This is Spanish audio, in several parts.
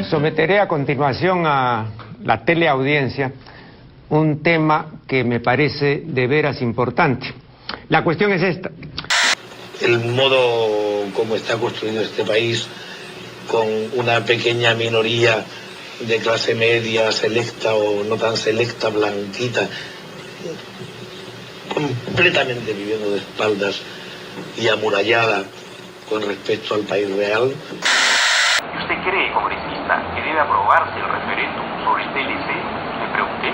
Someteré a continuación a la teleaudiencia un tema que me parece de veras importante. La cuestión es esta. El modo como está construido este país, con una pequeña minoría de clase media, selecta o no tan selecta, blanquita, completamente viviendo de espaldas y amurallada con respecto al país real. ¿Usted cree, congresista, que debe aprobarse el referéndum sobre el TLC? Le pregunté.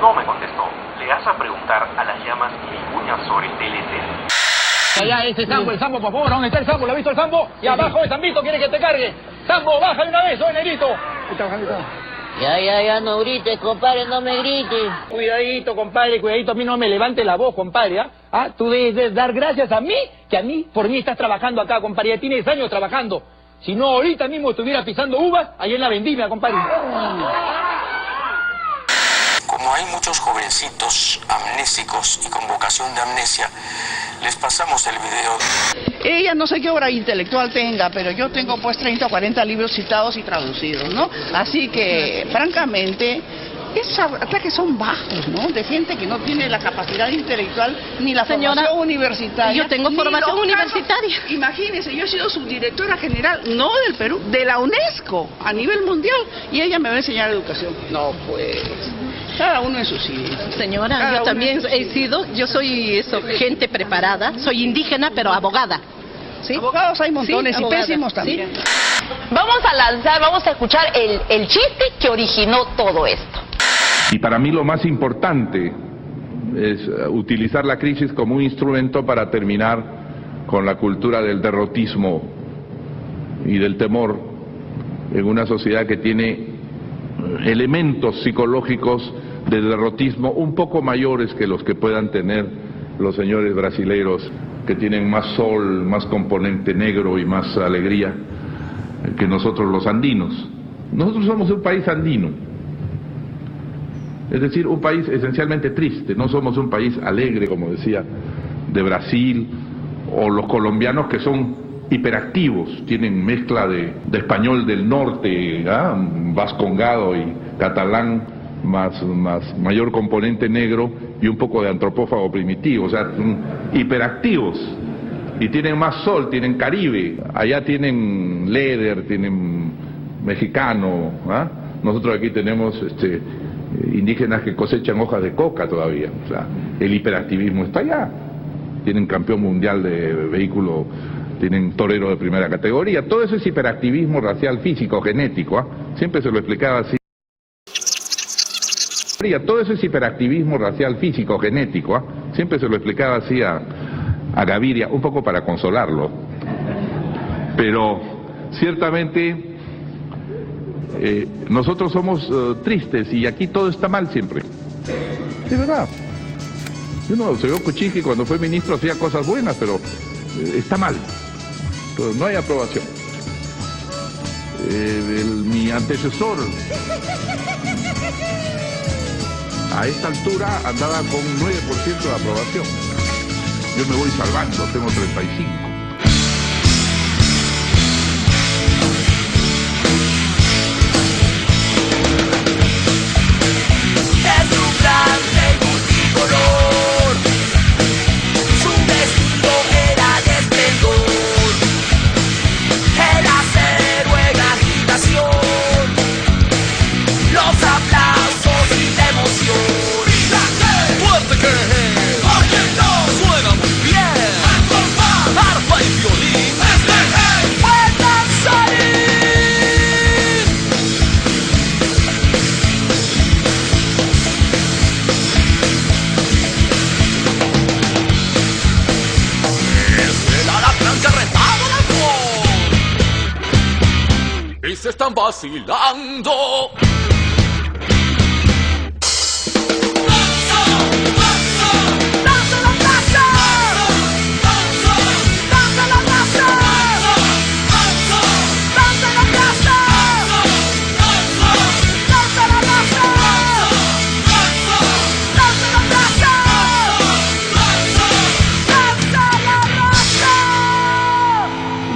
No me contestó. ¿Le vas a preguntar a las llamas y vicuñas sobre el TLC? Allá ese Sambo, el Sambo, por favor, ¿dónde está el Sambo? ¿Lo ha visto el Sambo? Y abajo el Zambito quiere que te cargue. Sambo, baja de una vez, soy negrito. Ya, no grites, compadre, no me grites. Cuidadito, compadre, cuidadito, a mí no me levante la voz, compadre, ¿ah? Tú debes dar gracias a mí, que a mí, por mí estás trabajando acá, compadre, ya tienes años trabajando. Si no, ahorita mismo estuviera pisando uvas, ahí en la vendimia, compadre. Como hay muchos jovencitos amnésicos y con vocación de amnesia, les pasamos el video. Ella no sé qué obra intelectual tenga, pero yo tengo pues 30 o 40 libros citados y traducidos, ¿no? Así que, francamente, esos ataques son bajos, ¿no? De gente que no tiene la capacidad intelectual ni la formación universitaria. Yo tengo formación universitaria. Imagínense, yo he sido subdirectora general, no del Perú, de la UNESCO, a nivel mundial, y ella me va a enseñar educación. No, pues... Cada uno en su sitio. Señora, yo también he sido, yo soy gente preparada, soy indígena pero abogada. ¿Sí? Abogados hay montones, sí, y abogada, pésimos también. ¿sí? Vamos a escuchar el chiste que originó todo esto. Y para mí lo más importante es utilizar la crisis como un instrumento para terminar con la cultura del derrotismo y del temor en una sociedad que tiene elementos psicológicos de derrotismo un poco mayores que los que puedan tener los señores brasileiros, que tienen más sol, más componente negro y más alegría que nosotros los andinos. Nosotros somos un país andino, es decir, un país esencialmente triste. No somos un país alegre, como decía, de Brasil, o los colombianos, que son hiperactivos, tienen mezcla de español del norte, vascongado y catalán, más mayor componente negro y un poco de antropófago primitivo, o sea, hiperactivos, y tienen más sol, tienen Caribe, allá tienen Leder, tienen mexicano, nosotros aquí tenemos indígenas que cosechan hojas de coca todavía, o sea, el hiperactivismo está allá, tienen campeón mundial de vehículo, tienen torero de primera categoría. Todo eso es hiperactivismo racial, físico, genético, siempre se lo explicaba así. Todo eso es hiperactivismo racial, físico, genético, siempre se lo explicaba así a Gaviria, un poco para consolarlo. Pero ciertamente nosotros somos tristes, y aquí todo está mal siempre. De verdad. Yo no sé, Kuczynski cuando fue ministro hacía cosas buenas, pero está mal. Entonces, no hay aprobación. Mi antecesor a esta altura andaba con un 9% de aprobación. Yo me voy salvando, tengo 35. Se están vacilando.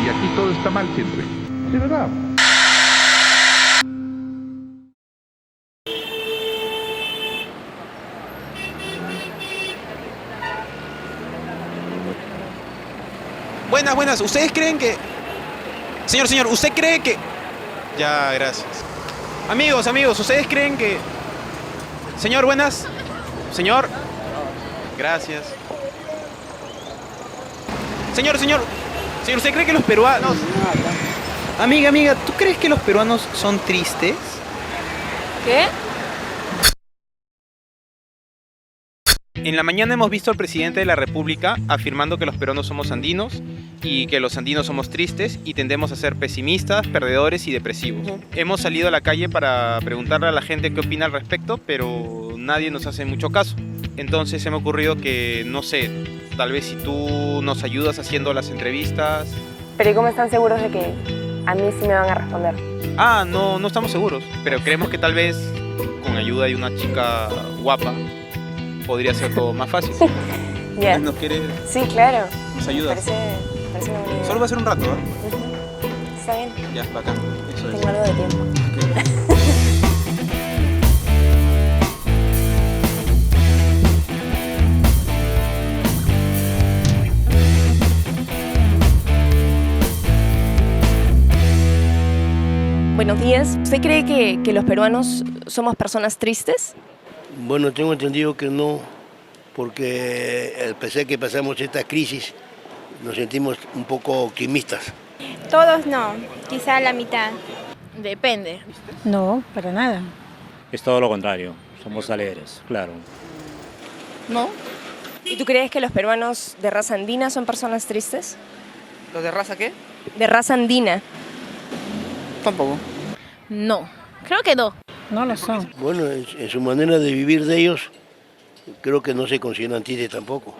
Y aquí todo está mal siempre, de verdad. buenas. ¿Ustedes creen que... Señor, ¿usted cree que...? Ya, gracias. Amigos, ¿ustedes creen que... Señor, buenas. Señor. Gracias. Señor, ¿usted cree que los peruanos... Amiga, ¿tú crees que los peruanos son tristes? ¿Qué? En la mañana hemos visto al presidente de la República afirmando que los peruanos somos andinos y que los andinos somos tristes y tendemos a ser pesimistas, perdedores y depresivos. Hemos salido a la calle para preguntarle a la gente qué opina al respecto, pero nadie nos hace mucho caso. Entonces se me ha ocurrido que, no sé, tal vez si tú nos ayudas haciendo las entrevistas... Pero ¿y cómo están seguros de que a mí sí me van a responder? No estamos seguros, pero creemos que tal vez con ayuda de una chica guapa podría ser todo más fácil. Ya. ¿Nos quieres? Sí, claro. ¿Nos ayudas? Parece una buena idea. Solo va a ser un rato, ¿eh? Está bien. Ya, bacán. Eso es. Tengo algo de tiempo. Buenos días. ¿Usted cree que los peruanos somos personas tristes? Bueno, tengo entendido que no, porque al pesar que pasamos esta crisis, nos sentimos un poco optimistas. Todos no, quizá la mitad. Depende. No, para nada. Es todo lo contrario, somos alegres, claro. ¿No? ¿Y tú crees que los peruanos de raza andina son personas tristes? ¿Los de raza qué? De raza andina. Tampoco. No, creo que no. No lo son. Bueno, en su manera de vivir de ellos, creo que no se consideran tristes tampoco.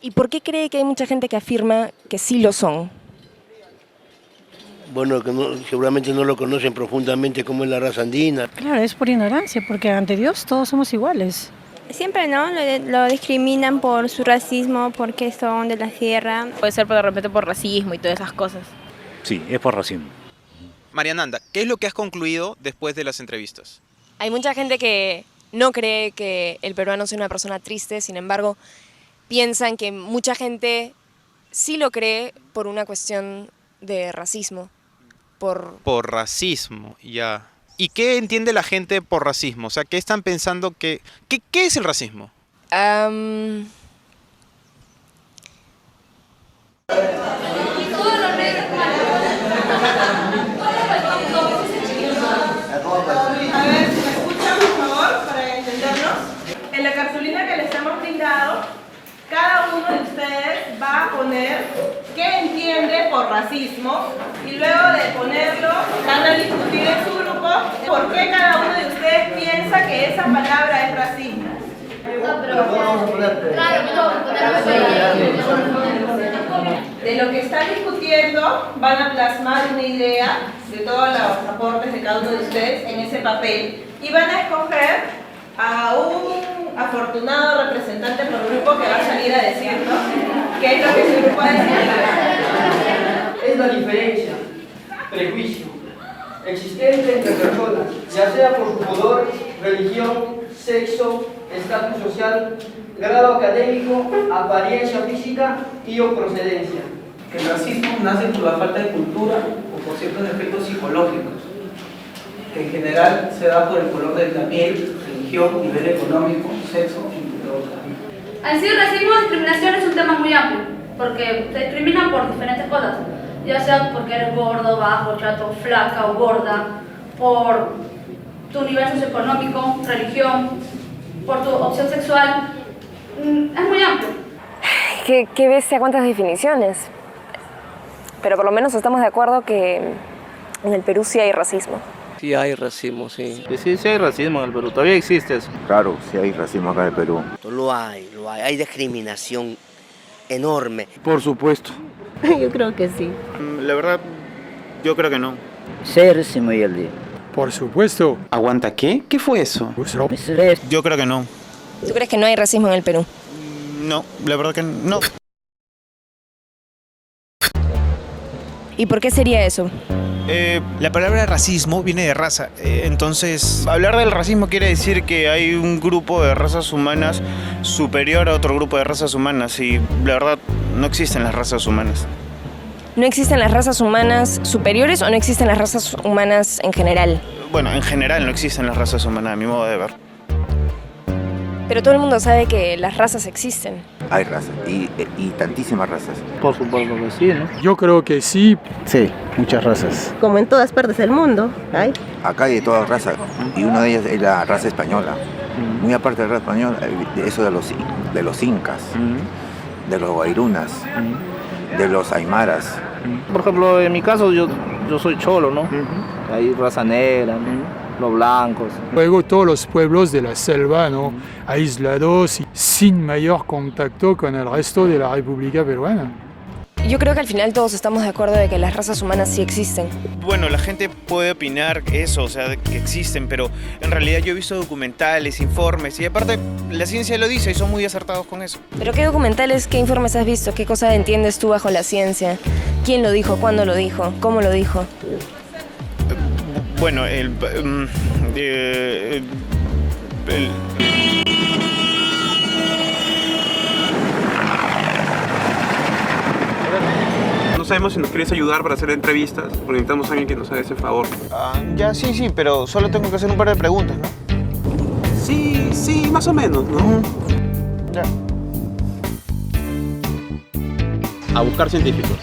¿Y por qué cree que hay mucha gente que afirma que sí lo son? Bueno, que seguramente no lo conocen profundamente como es la raza andina. Claro, es por ignorancia, porque ante Dios todos somos iguales. Siempre no, lo discriminan por su racismo, porque son de la sierra. Puede ser de repente por racismo y todas esas cosas. Sí, es por racismo. Mariananda, ¿qué es lo que has concluido después de las entrevistas? Hay mucha gente que no cree que el peruano sea una persona triste, sin embargo, piensan que mucha gente sí lo cree por una cuestión de racismo. Por racismo, ya. ¿Y qué entiende la gente por racismo? O sea, ¿qué están pensando que... ¿Qué es el racismo? En la cartulina que les hemos brindado, cada uno de ustedes va a poner qué entiende por racismo y luego de ponerlo van a discutir en su grupo por qué cada uno de ustedes piensa que esa palabra es racista. De lo que están discutiendo van a plasmar una idea de todos los aportes de cada uno de ustedes en ese papel y van a escoger a un afortunado representante por grupo que va a salir a decirnos qué es lo que su grupo ha decidido. Es la diferencia, prejuicio, existente entre personas, ya sea por su color, religión, sexo, estatus social, grado académico, apariencia física y o procedencia. El racismo nace por la falta de cultura o por ciertos efectos psicológicos, que en general se da por el color de la piel, religión, nivel económico, sexo, entre otras. En sí, racismo o discriminación es un tema muy amplio, porque te discriminan por diferentes cosas, ya sea porque eres gordo, bajo, chato, flaca o gorda, por tu nivel socioeconómico, religión, por tu opción sexual. Es muy amplio. ¿Qué bestia cuántas definiciones? Pero por lo menos estamos de acuerdo que en el Perú sí hay racismo. Sí hay racismo, sí. Sí hay racismo en el Perú, todavía existe eso. Claro, sí hay racismo acá en el Perú. Lo hay, hay discriminación enorme. Por supuesto. Yo creo que sí. La verdad, yo creo que no. Sí hay racismo ahí al día. Por supuesto. ¿Aguanta qué? ¿Qué fue eso? Yo creo que no. ¿Tú crees que no hay racismo en el Perú? No, la verdad que no. ¿Y por qué sería eso? La palabra racismo viene de raza, entonces hablar del racismo quiere decir que hay un grupo de razas humanas superior a otro grupo de razas humanas y la verdad no existen las razas humanas. ¿No existen las razas humanas superiores o no existen las razas humanas en general? Bueno, en general no existen las razas humanas, a mi modo de ver. Pero todo el mundo sabe que las razas existen. Hay razas y tantísimas razas. Por supuesto que sí, ¿no? Yo creo que sí. Sí, muchas razas. Como en todas partes del mundo, hay. Acá hay de todas razas y una de ellas es la raza española. Muy aparte de la raza española, eso de los incas, de los guairunas, de los aymaras. Por ejemplo, en mi caso yo soy cholo, ¿no? Hay raza negra, ¿no? Los blancos. Luego todos los pueblos de la selva, ¿no? Aislados y sin mayor contacto con el resto de la República Peruana. Yo creo que al final todos estamos de acuerdo de que las razas humanas sí existen. Bueno, la gente puede opinar eso, o sea, que existen, pero en realidad yo he visto documentales, informes, y aparte la ciencia lo dice y son muy acertados con eso. ¿Pero qué documentales, qué informes has visto? ¿Qué cosa entiendes tú bajo la ciencia? ¿Quién lo dijo? ¿Cuándo lo dijo? ¿Cómo lo dijo? Bueno, No sabemos si nos quieres ayudar para hacer entrevistas, porque necesitamos a alguien que nos haga ese favor. Ya, sí, pero solo tengo que hacer un par de preguntas, ¿no? Sí, más o menos, ¿no? Ya. A buscar científicos.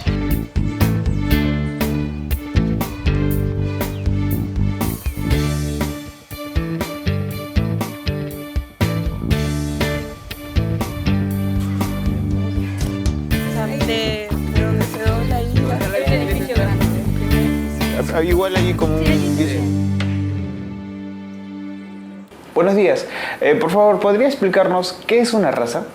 Igual ahí como un indicio. Buenos días. Por favor, ¿podría explicarnos qué es una raza?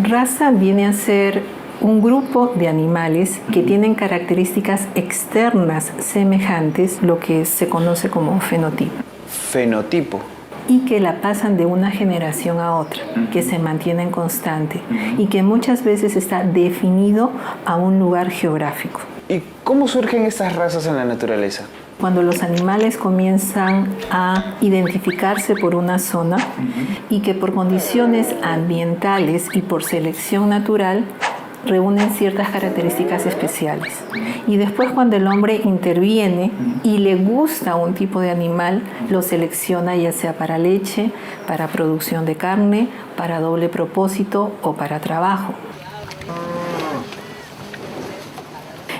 Raza viene a ser un grupo de animales que tienen características externas semejantes, lo que se conoce como fenotipo. Fenotipo. Y que la pasan de una generación a otra, que se mantienen constante y que muchas veces está definido a un lugar geográfico. ¿Y cómo surgen estas razas en la naturaleza? Cuando los animales comienzan a identificarse por una zona y que por condiciones ambientales y por selección natural reúnen ciertas características especiales. Y después cuando el hombre interviene y le gusta un tipo de animal, lo selecciona ya sea para leche, para producción de carne, para doble propósito o para trabajo.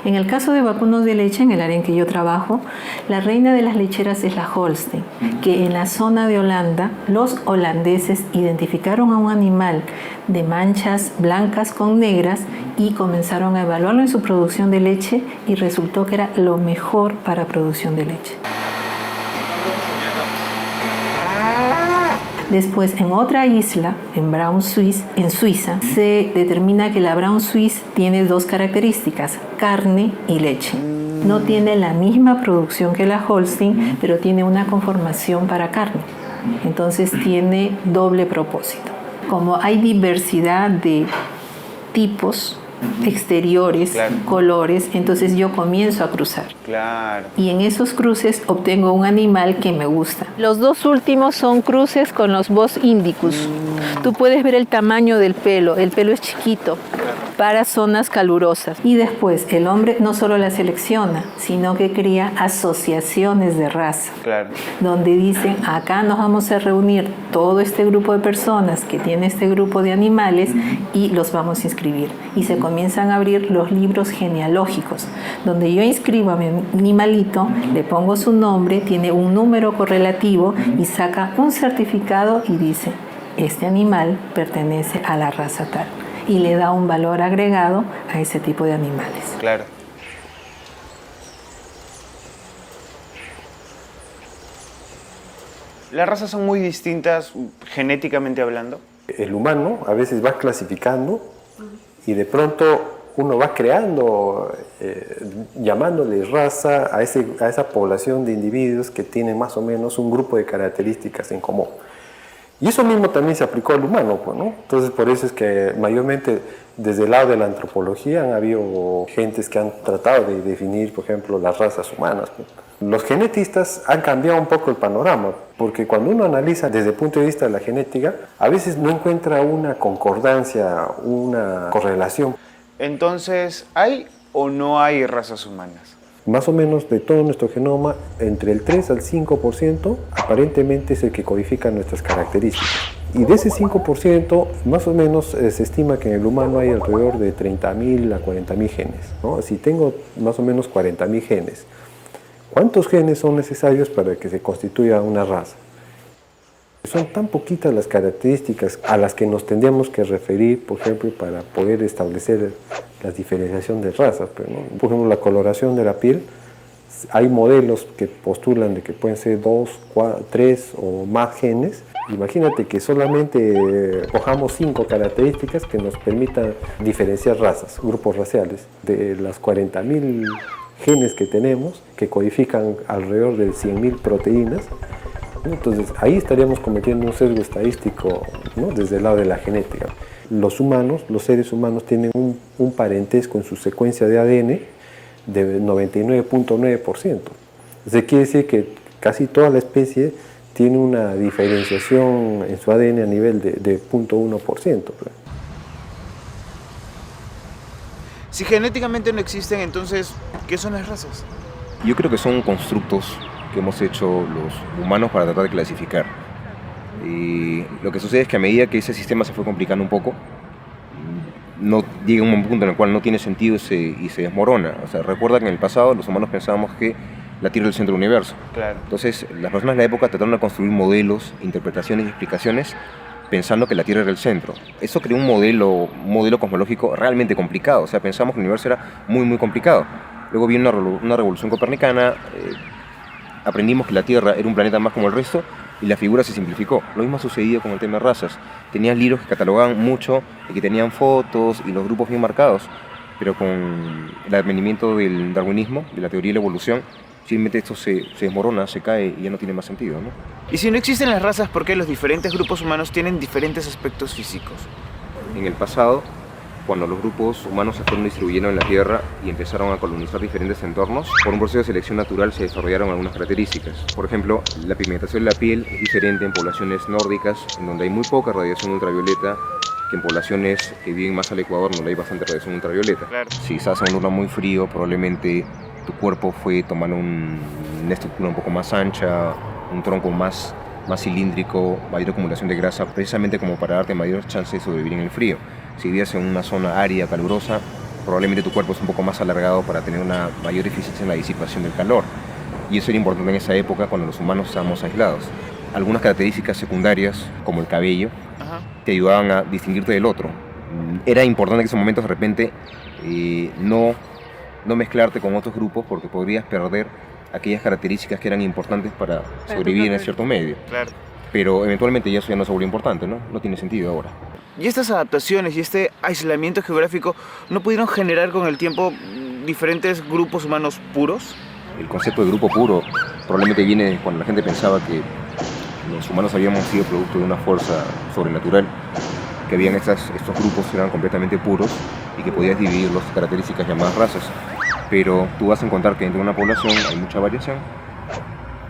En el caso de vacunos de leche, en el área en que yo trabajo, la reina de las lecheras es la Holstein, que en la zona de Holanda, los holandeses identificaron a un animal de manchas blancas con negras y comenzaron a evaluarlo en su producción de leche y resultó que era lo mejor para producción de leche. Después, en otra isla, en Brown Swiss, en Suiza, se determina que la Brown Swiss tiene dos características, carne y leche. No tiene la misma producción que la Holstein, pero tiene una conformación para carne. Entonces tiene doble propósito. Como hay diversidad de tipos exteriores, colores, entonces yo comienzo a cruzar. Y en esos cruces obtengo un animal que me gusta. Los dos últimos son cruces con los Bos indicus. Tú puedes ver el tamaño del pelo. El pelo es chiquito para zonas calurosas. Y después el hombre no solo la selecciona, sino que crea asociaciones de raza. Donde dicen, acá nos vamos a reunir todo este grupo de personas que tiene este grupo de animales y los vamos a inscribir. Y se comienzan a abrir los libros genealógicos, donde yo inscribo a mi animalito, le pongo su nombre, tiene un número correlativo y saca un certificado y dice, este animal pertenece a la raza tal. Y le da un valor agregado a ese tipo de animales. Claro. ¿Las razas son muy distintas genéticamente hablando? El humano a veces va clasificando y de pronto uno va creando, llamándole raza a esa población de individuos que tienen más o menos un grupo de características en común. Y eso mismo también se aplicó al humano, pues, ¿no? Entonces por eso es que mayormente desde el lado de la antropología han habido gentes que han tratado de definir, por ejemplo, las razas humanas, pues. Los genetistas han cambiado un poco el panorama, porque cuando uno analiza desde el punto de vista de la genética, a veces no encuentra una concordancia, una correlación. Entonces, ¿hay o no hay razas humanas? Más o menos de todo nuestro genoma, entre el 3 al 5% aparentemente es el que codifica nuestras características. Y de ese 5%, más o menos se estima que en el humano hay alrededor de 30.000 a 40.000 genes, ¿no? Si tengo más o menos 40.000 genes, ¿cuántos genes son necesarios para que se constituya una raza? Son tan poquitas las características a las que nos tendríamos que referir, por ejemplo, para poder establecer la diferenciación de razas. Pero, ¿no? Por ejemplo, la coloración de la piel, hay modelos que postulan de que pueden ser 2, 4, 3 o más genes. Imagínate que solamente cojamos 5 características que nos permitan diferenciar razas, grupos raciales. De las 40.000 genes que tenemos, que codifican alrededor de 100.000 proteínas, entonces ahí estaríamos cometiendo un sesgo estadístico, ¿no? Desde el lado de la genética. Los humanos, los seres humanos tienen un parentesco en su secuencia de ADN de 99.9%. Eso quiere decir que casi toda la especie tiene una diferenciación en su ADN a nivel de 0.1%. Si genéticamente no existen, entonces, ¿qué son las razas? Yo creo que son constructos que hemos hecho los humanos para tratar de clasificar. Y lo que sucede es que a medida que ese sistema se fue complicando un poco, no llega un punto en el cual no tiene sentido y se desmorona. O sea, recuerda que en el pasado los humanos pensábamos que la Tierra era el centro del universo. Claro. Entonces, las personas de la época trataron de construir modelos, interpretaciones y explicaciones pensando que la Tierra era el centro. Eso creó un modelo cosmológico realmente complicado. O sea, pensamos que el universo era muy, muy complicado. Luego vino una revolución copernicana, aprendimos que la Tierra era un planeta más como el resto y la figura se simplificó. Lo mismo ha sucedido con el tema de razas. Tenías libros que catalogaban mucho y que tenían fotos y los grupos bien marcados, pero con el advenimiento del darwinismo, de la teoría de la evolución, simplemente esto se desmorona, se cae y ya no tiene más sentido, ¿no? Y si no existen las razas, ¿por qué los diferentes grupos humanos tienen diferentes aspectos físicos? En el pasado, cuando los grupos humanos se fueron distribuyendo en la Tierra y empezaron a colonizar diferentes entornos, por un proceso de selección natural se desarrollaron algunas características. Por ejemplo, la pigmentación de la piel es diferente en poblaciones nórdicas, en donde hay muy poca radiación ultravioleta, que en poblaciones que viven más al Ecuador, donde hay bastante radiación ultravioleta. Claro. Si estás en un lugar muy frío, probablemente tu cuerpo fue tomando una estructura un poco más ancha, un tronco más cilíndrico, mayor acumulación de grasa, precisamente como para darte mayor chance de sobrevivir en el frío. Si vivías en una zona árida, calurosa, probablemente tu cuerpo es un poco más alargado para tener una mayor eficiencia en la disipación del calor. Y eso era importante en esa época cuando los humanos estábamos aislados. Algunas características secundarias, como el cabello, te ayudaban a distinguirte del otro. Era importante en esos momentos de repente no mezclarte con otros grupos porque podrías perder aquellas características que eran importantes para sobrevivir en cierto medio. Claro. Pero eventualmente ya eso ya no se volvió importante, ¿no? No tiene sentido ahora. Y estas adaptaciones y este aislamiento geográfico no pudieron generar con el tiempo diferentes grupos humanos puros. El concepto de grupo puro probablemente viene cuando la gente pensaba que los humanos habíamos sido producto de una fuerza sobrenatural, que habían estos grupos que eran completamente puros y que podías dividir las características llamadas razas. Pero tú vas a encontrar que dentro de una población hay mucha variación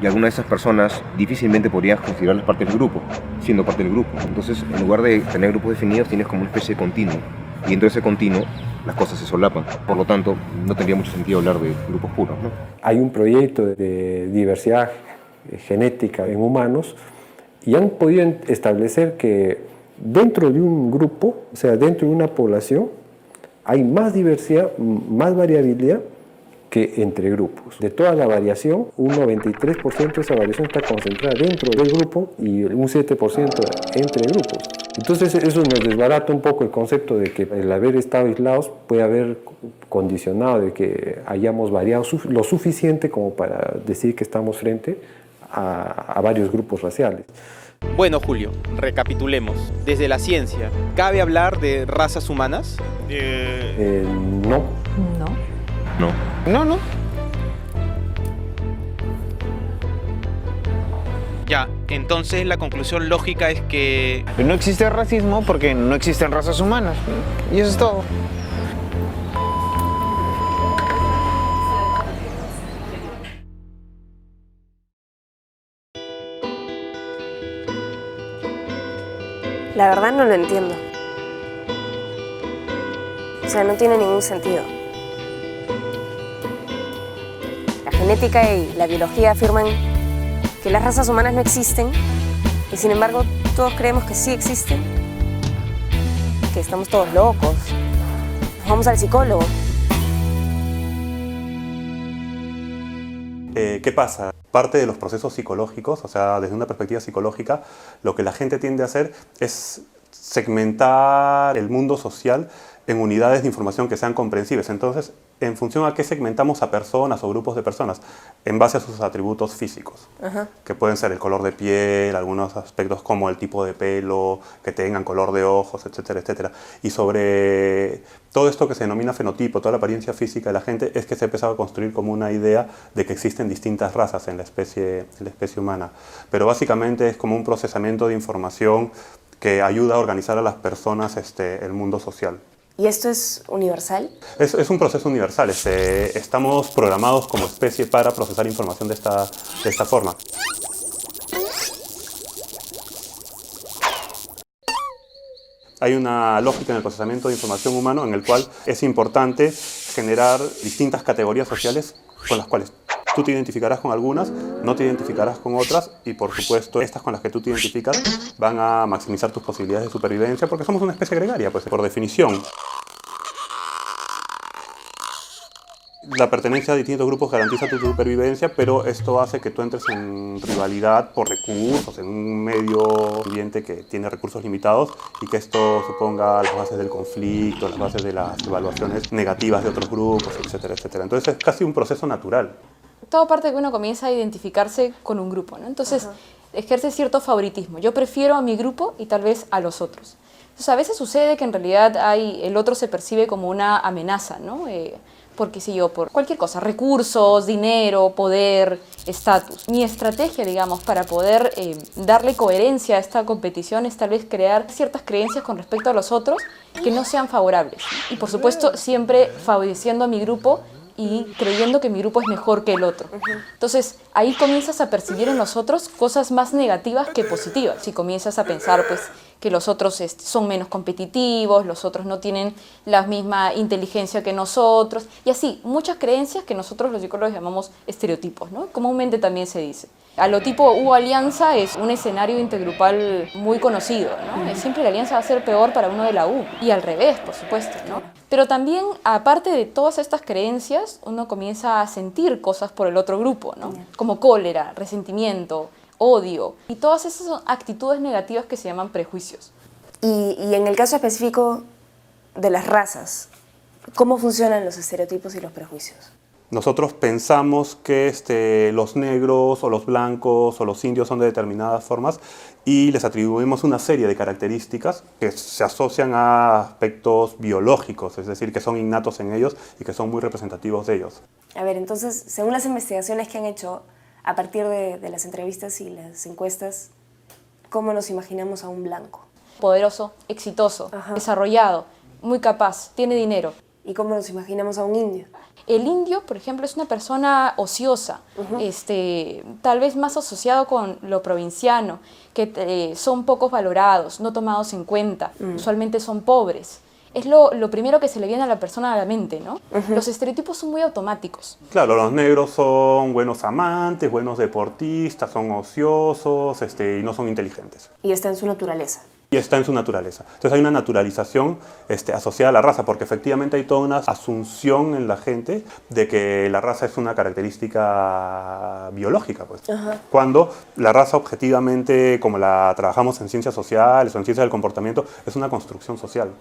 y algunas de esas personas difícilmente podrías considerarlas parte del grupo, siendo parte del grupo. Entonces, en lugar de tener grupos definidos, tienes como una especie de continuo. Y dentro de ese continuo, las cosas se solapan. Por lo tanto, no tendría mucho sentido hablar de grupos puros, ¿no? Hay un proyecto de diversidad genética en humanos y han podido establecer que dentro de un grupo, o sea, dentro de una población, hay más diversidad, más variabilidad que entre grupos. De toda la variación, un 93% de esa variación está concentrada dentro del grupo y un 7% entre grupos. Entonces eso nos desbarata un poco el concepto de que el haber estado aislados puede haber condicionado de que hayamos variado lo suficiente como para decir que estamos frente a varios grupos raciales. Bueno, Julio, recapitulemos. Desde la ciencia, ¿cabe hablar de razas humanas? No. No. Ya, entonces la conclusión lógica es que no existe racismo porque no existen razas humanas. Y eso es todo. La verdad no lo entiendo. O sea, no tiene ningún sentido. genética y la biología afirman que las razas humanas no existen y sin embargo todos creemos que sí existen, que estamos todos locos, nos vamos al psicólogo. ¿Qué pasa? Parte de los procesos psicológicos, o sea, desde una perspectiva psicológica, lo que la gente tiende a hacer es segmentar el mundo social en unidades de información que sean comprensibles. Entonces, en función a qué segmentamos a personas o grupos de personas, en base a sus atributos físicos, que pueden ser el color de piel, algunos aspectos como el tipo de pelo, que tengan color de ojos, etcétera, etcétera. Y sobre todo esto que se denomina fenotipo, toda la apariencia física de la gente, es que se ha empezado a construir como una idea de que existen distintas razas en la especie humana. Pero básicamente es como un procesamiento de información que ayuda a organizar a las personas el mundo social. ¿Y esto es universal? Es un proceso universal. Estamos programados como especie para procesar información de esta forma. Hay una lógica en el procesamiento de información humano en el cual es importante generar distintas categorías sociales con las cuales tú te identificarás con algunas, no te identificarás con otras y por supuesto estas con las que tú te identificas van a maximizar tus posibilidades de supervivencia porque somos una especie gregaria, pues por definición. La pertenencia a distintos grupos garantiza tu supervivencia, pero esto hace que tú entres en rivalidad por recursos, en un medio ambiente que tiene recursos limitados y que esto suponga las bases del conflicto, las bases de las evaluaciones negativas de otros grupos, etcétera, etcétera. Entonces es casi un proceso natural. Todo parte de que uno comienza a identificarse con un grupo, ¿no? Entonces ejerce cierto favoritismo. Yo prefiero a mi grupo y tal vez a los otros. Entonces a veces sucede que en realidad el otro se percibe como una amenaza, ¿no? Porque si yo, por cualquier cosa, recursos, dinero, poder, estatus. Mi estrategia, digamos, para poder darle coherencia a esta competición es tal vez crear ciertas creencias con respecto a los otros que no sean favorables. Y por supuesto, siempre favoreciendo a mi grupo y creyendo que mi grupo es mejor que el otro. Entonces, ahí comienzas a percibir en los otros cosas más negativas que positivas. Si comienzas a pensar, pues, que los otros son menos competitivos, los otros no tienen la misma inteligencia que nosotros, y así, muchas creencias que nosotros los psicólogos llamamos estereotipos, ¿no? Comúnmente también se dice. A lo tipo U-alianza es un escenario intergrupal muy conocido, ¿no? Siempre la alianza va a ser peor para uno de la U, y al revés, por supuesto, ¿no? Pero también, aparte de todas estas creencias, uno comienza a sentir cosas por el otro grupo, ¿no? Como cólera, resentimiento, odio, y todas esas son actitudes negativas que se llaman prejuicios. Y en el caso específico de las razas, ¿cómo funcionan los estereotipos y los prejuicios? Nosotros pensamos que los negros o los blancos o los indios son de determinadas formas y les atribuimos una serie de características que se asocian a aspectos biológicos, es decir, que son innatos en ellos y que son muy representativos de ellos. A ver, entonces, según las investigaciones que han hecho, a partir de las entrevistas y las encuestas, ¿cómo nos imaginamos a un blanco? Poderoso, exitoso, desarrollado, muy capaz, tiene dinero. ¿Y cómo nos imaginamos a un indio? El indio, por ejemplo, es una persona ociosa, tal vez más asociado con lo provinciano, que son pocos valorados, no tomados en cuenta, usualmente son pobres. Es lo primero que se le viene a la persona a la mente, ¿no? Los estereotipos son muy automáticos. Claro, los negros son buenos amantes, buenos deportistas, son ociosos y no son inteligentes. Y está en su naturaleza. Y está en su naturaleza. Entonces hay una naturalización asociada a la raza, porque efectivamente hay toda una asunción en la gente de que la raza es una característica biológica, pues. Cuando la raza objetivamente, como la trabajamos en ciencias sociales o en ciencias del comportamiento, es una construcción social.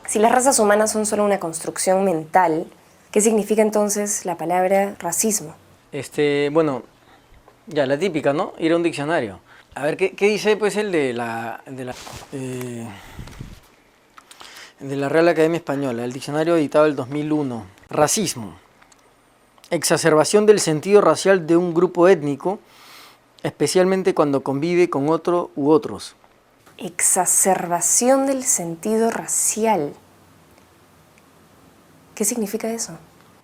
Si las razas humanas son solo una construcción mental, ¿qué significa entonces la palabra racismo? Bueno, ya la típica, ¿no? Ir a un diccionario. A ver, ¿qué dice pues el de la Real Academia Española, el diccionario editado el 2001? Racismo. Exacerbación del sentido racial de un grupo étnico, especialmente cuando convive con otro u otros. Exacerbación del sentido racial. ¿Qué significa eso?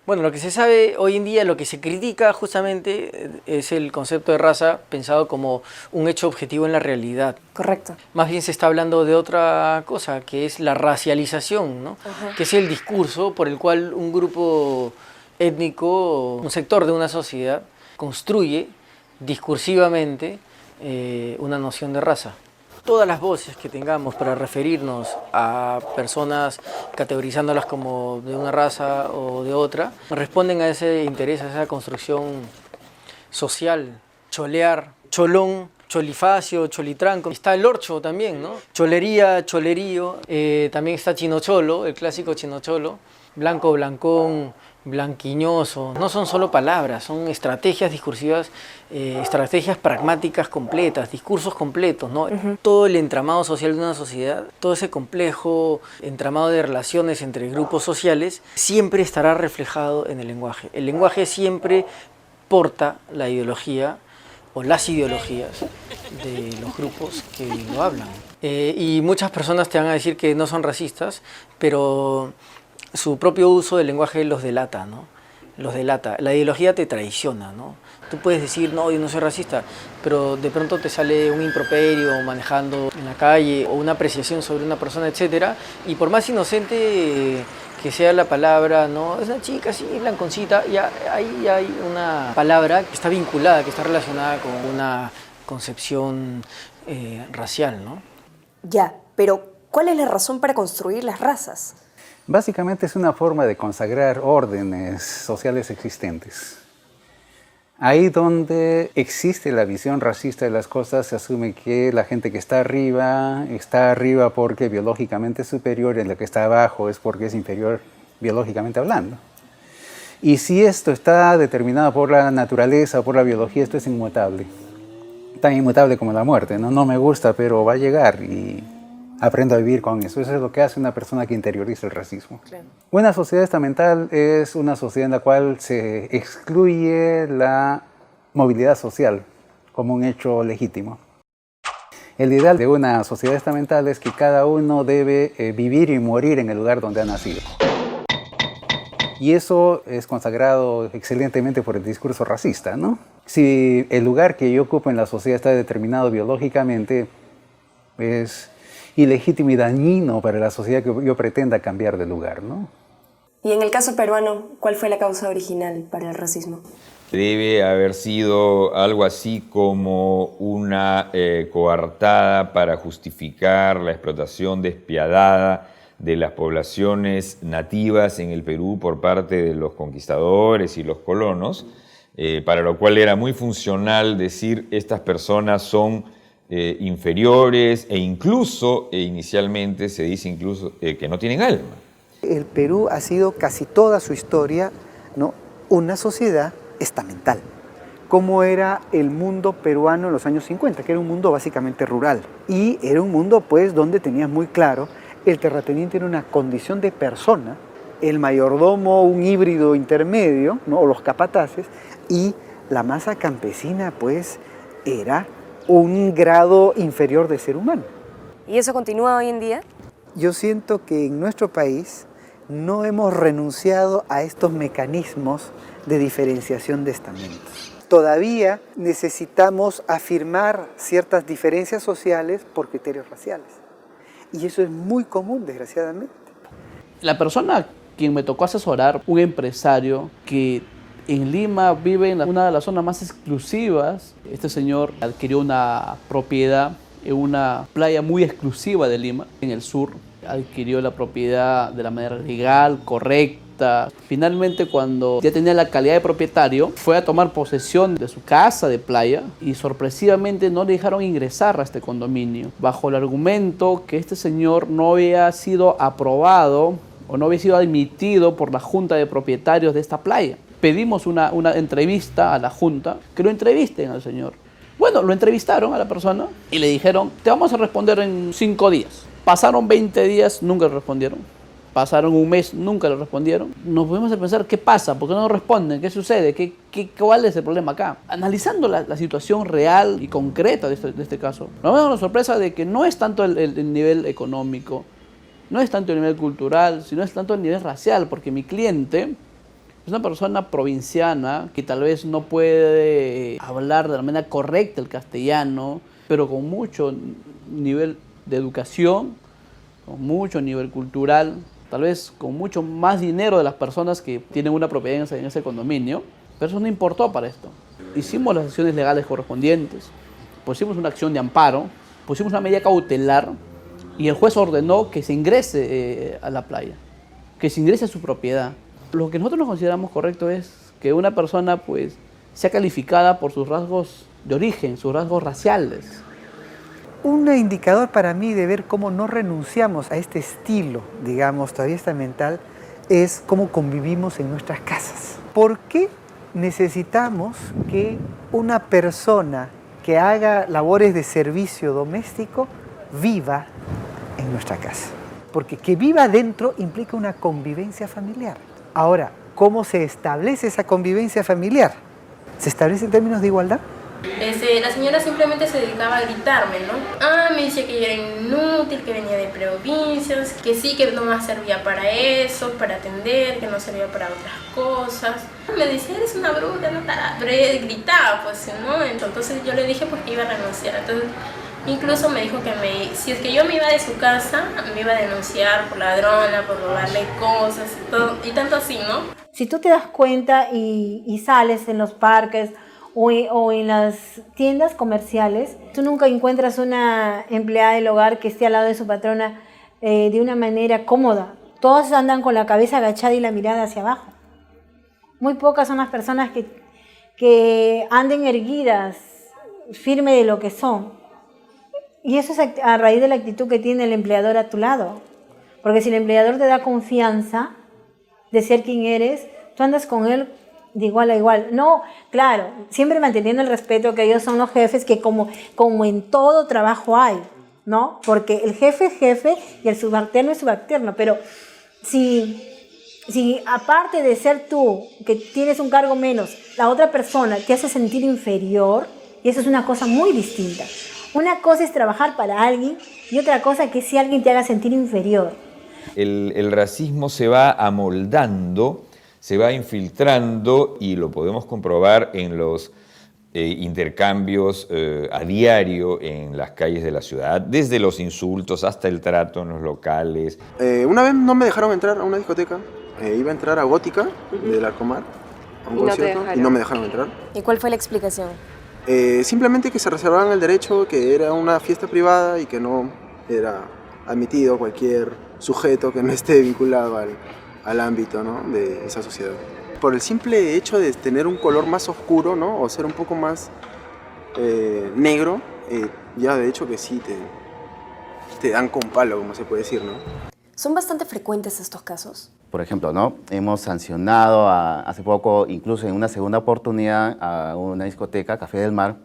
Bueno, lo que se sabe hoy en día, lo que se critica justamente es el concepto de raza pensado como un hecho objetivo en la realidad. Correcto. Más bien se está hablando de otra cosa, que es la racialización, ¿no? Que es el discurso por el cual un grupo étnico, un sector de una sociedad, construye discursivamente una noción de raza. Todas las voces que tengamos para referirnos a personas categorizándolas como de una raza o de otra, responden a ese interés, a esa construcción social. Cholear, cholón, cholifacio, cholitranco. Está el orcho también, ¿no? Cholería, cholerío. También está chinocholo, el clásico chinocholo. Blanco, blancón, blanquiñoso. No son solo palabras, son estrategias discursivas, estrategias pragmáticas completas, discursos completos, ¿no? Todo el entramado social de una sociedad, todo ese complejo entramado de relaciones entre grupos sociales, siempre estará reflejado en el lenguaje. El lenguaje siempre porta la ideología o las ideologías de los grupos que lo hablan. Y muchas personas te van a decir que no son racistas, pero su propio uso del lenguaje los delata, ¿no? Los delata. La ideología te traiciona, ¿no? Tú puedes decir, no, yo no soy racista, pero de pronto te sale un improperio manejando en la calle o una apreciación sobre una persona, etc. Y por más inocente que sea la palabra, ¿no? Es una chica así, blanconcita, ya ahí hay una palabra que está vinculada, que está relacionada con una concepción racial, ¿no? Ya, pero ¿cuál es la razón para construir las razas? Básicamente es una forma de consagrar órdenes sociales existentes. Ahí donde existe la visión racista de las cosas, se asume que la gente que está arriba porque biológicamente es superior y la que está abajo es porque es inferior biológicamente hablando. Y si esto está determinado por la naturaleza o por la biología, esto es inmutable. Tan inmutable como la muerte, ¿no? No me gusta, pero va a llegar y aprendo a vivir con eso. Eso es lo que hace una persona que interioriza el racismo. Claro. Una sociedad estamental es una sociedad en la cual se excluye la movilidad social como un hecho legítimo. El ideal de una sociedad estamental es que cada uno debe vivir y morir en el lugar donde ha nacido. Y eso es consagrado excelentemente por el discurso racista, ¿no? Si el lugar que yo ocupo en la sociedad está determinado biológicamente, es ilegítimo y dañino para la sociedad que yo pretenda cambiar de lugar, ¿no? Y en el caso peruano, ¿cuál fue la causa original para el racismo? Debe haber sido algo así como una coartada para justificar la explotación despiadada de las poblaciones nativas en el Perú por parte de los conquistadores y los colonos, para lo cual era muy funcional decir estas personas son inferiores e incluso, inicialmente se dice incluso que no tienen alma. El Perú ha sido casi toda su historia, ¿no?, una sociedad estamental, como era el mundo peruano en los años 50, que era un mundo básicamente rural. Y era un mundo pues donde tenías muy claro, el terrateniente era una condición de persona, el mayordomo un híbrido intermedio, ¿no?, o los capataces, y la masa campesina pues era un grado inferior de ser humano. ¿Y eso continúa hoy en día? Yo siento que en nuestro país no hemos renunciado a estos mecanismos de diferenciación de estamentos. Todavía necesitamos afirmar ciertas diferencias sociales por criterios raciales. Y eso es muy común, desgraciadamente. La persona quien me tocó asesorar, un empresario que en Lima vive en una de las zonas más exclusivas. Este señor adquirió una propiedad en una playa muy exclusiva de Lima, en el sur. Adquirió la propiedad de la manera legal, correcta. Finalmente, cuando ya tenía la calidad de propietario, fue a tomar posesión de su casa de playa y sorpresivamente no le dejaron ingresar a este condominio, bajo el argumento que este señor no había sido aprobado o no había sido admitido por la junta de propietarios de esta playa. Pedimos una entrevista a la junta, que lo entrevisten al señor. Bueno, lo entrevistaron a la persona y le dijeron, te vamos a responder en 5 días. Pasaron 20 días, nunca le respondieron. Pasaron un mes, nunca le respondieron. Nos podemos pensar, ¿qué pasa? ¿Por qué no responden? ¿Qué sucede? ¿Cuál es el problema acá? Analizando la situación real y concreta de este caso, nos vemos la sorpresa de que no es tanto el nivel económico, no es tanto el nivel cultural, sino es tanto el nivel racial, porque mi cliente es una persona provinciana que tal vez no puede hablar de la manera correcta el castellano, pero con mucho nivel de educación, con mucho nivel cultural, tal vez con mucho más dinero de las personas que tienen una propiedad en ese condominio, pero eso no importó para esto. Hicimos las acciones legales correspondientes, pusimos una acción de amparo, pusimos una medida cautelar y el juez ordenó que se ingrese a la playa, que se ingrese a su propiedad. Lo que nosotros nos consideramos correcto es que una persona pues sea calificada por sus rasgos de origen, sus rasgos raciales. Un indicador para mí de ver cómo no renunciamos a este estilo, digamos, todavía estamental, es cómo convivimos en nuestras casas. ¿Por qué necesitamos que una persona que haga labores de servicio doméstico viva en nuestra casa? Porque que viva dentro implica una convivencia familiar. Ahora, ¿cómo se establece esa convivencia familiar? ¿Se establece en términos de igualdad? La señora simplemente se dedicaba a gritarme, ¿no? Me decía que yo era inútil, que venía de provincias, que sí, que no más servía para eso, para atender, que no servía para otras cosas. Me decía, eres una bruta, no tarada. Pero ella gritaba, pues, ¿no? Entonces yo le dije pues que iba a renunciar. Entonces, incluso me dijo que si es que yo me iba de su casa, me iba a denunciar por ladrona, por robarle cosas y todo, y tanto así, ¿no? Si tú te das cuenta y sales en los parques o en las tiendas comerciales, tú nunca encuentras una empleada del hogar que esté al lado de su patrona de una manera cómoda. Todas andan con la cabeza agachada y la mirada hacia abajo. Muy pocas son las personas que anden erguidas, firme de lo que son. Y eso es a raíz de la actitud que tiene el empleador a tu lado. Porque si el empleador te da confianza de ser quien eres, tú andas con él de igual a igual. No, claro, siempre manteniendo el respeto, que ellos son los jefes, que como en todo trabajo hay, ¿no? Porque el jefe es jefe y el subalterno es subalterno. Pero si aparte de ser tú, que tienes un cargo menos, la otra persona te hace sentir inferior, y eso es una cosa muy distinta. Una cosa es trabajar para alguien y otra cosa que si alguien te haga sentir inferior. El racismo se va amoldando, se va infiltrando y lo podemos comprobar en los intercambios a diario en las calles de la ciudad, desde los insultos hasta el trato en los locales. Una vez no me dejaron entrar a una discoteca, iba a entrar a Gótica del Arcomar, a un concierto, y no me dejaron entrar. ¿Y cuál fue la explicación? Simplemente que se reservaban el derecho, que era una fiesta privada y que no era admitido cualquier sujeto que no esté vinculado al ámbito, ¿no?, de esa sociedad. Por el simple hecho de tener un color más oscuro, ¿no?, o ser un poco más negro, ya de hecho que sí te dan con palo, como se puede decir, ¿no? ¿Son bastante frecuentes estos casos? Por ejemplo, ¿no?, hemos sancionado hace poco, incluso en una segunda oportunidad, a una discoteca, Café del Mar,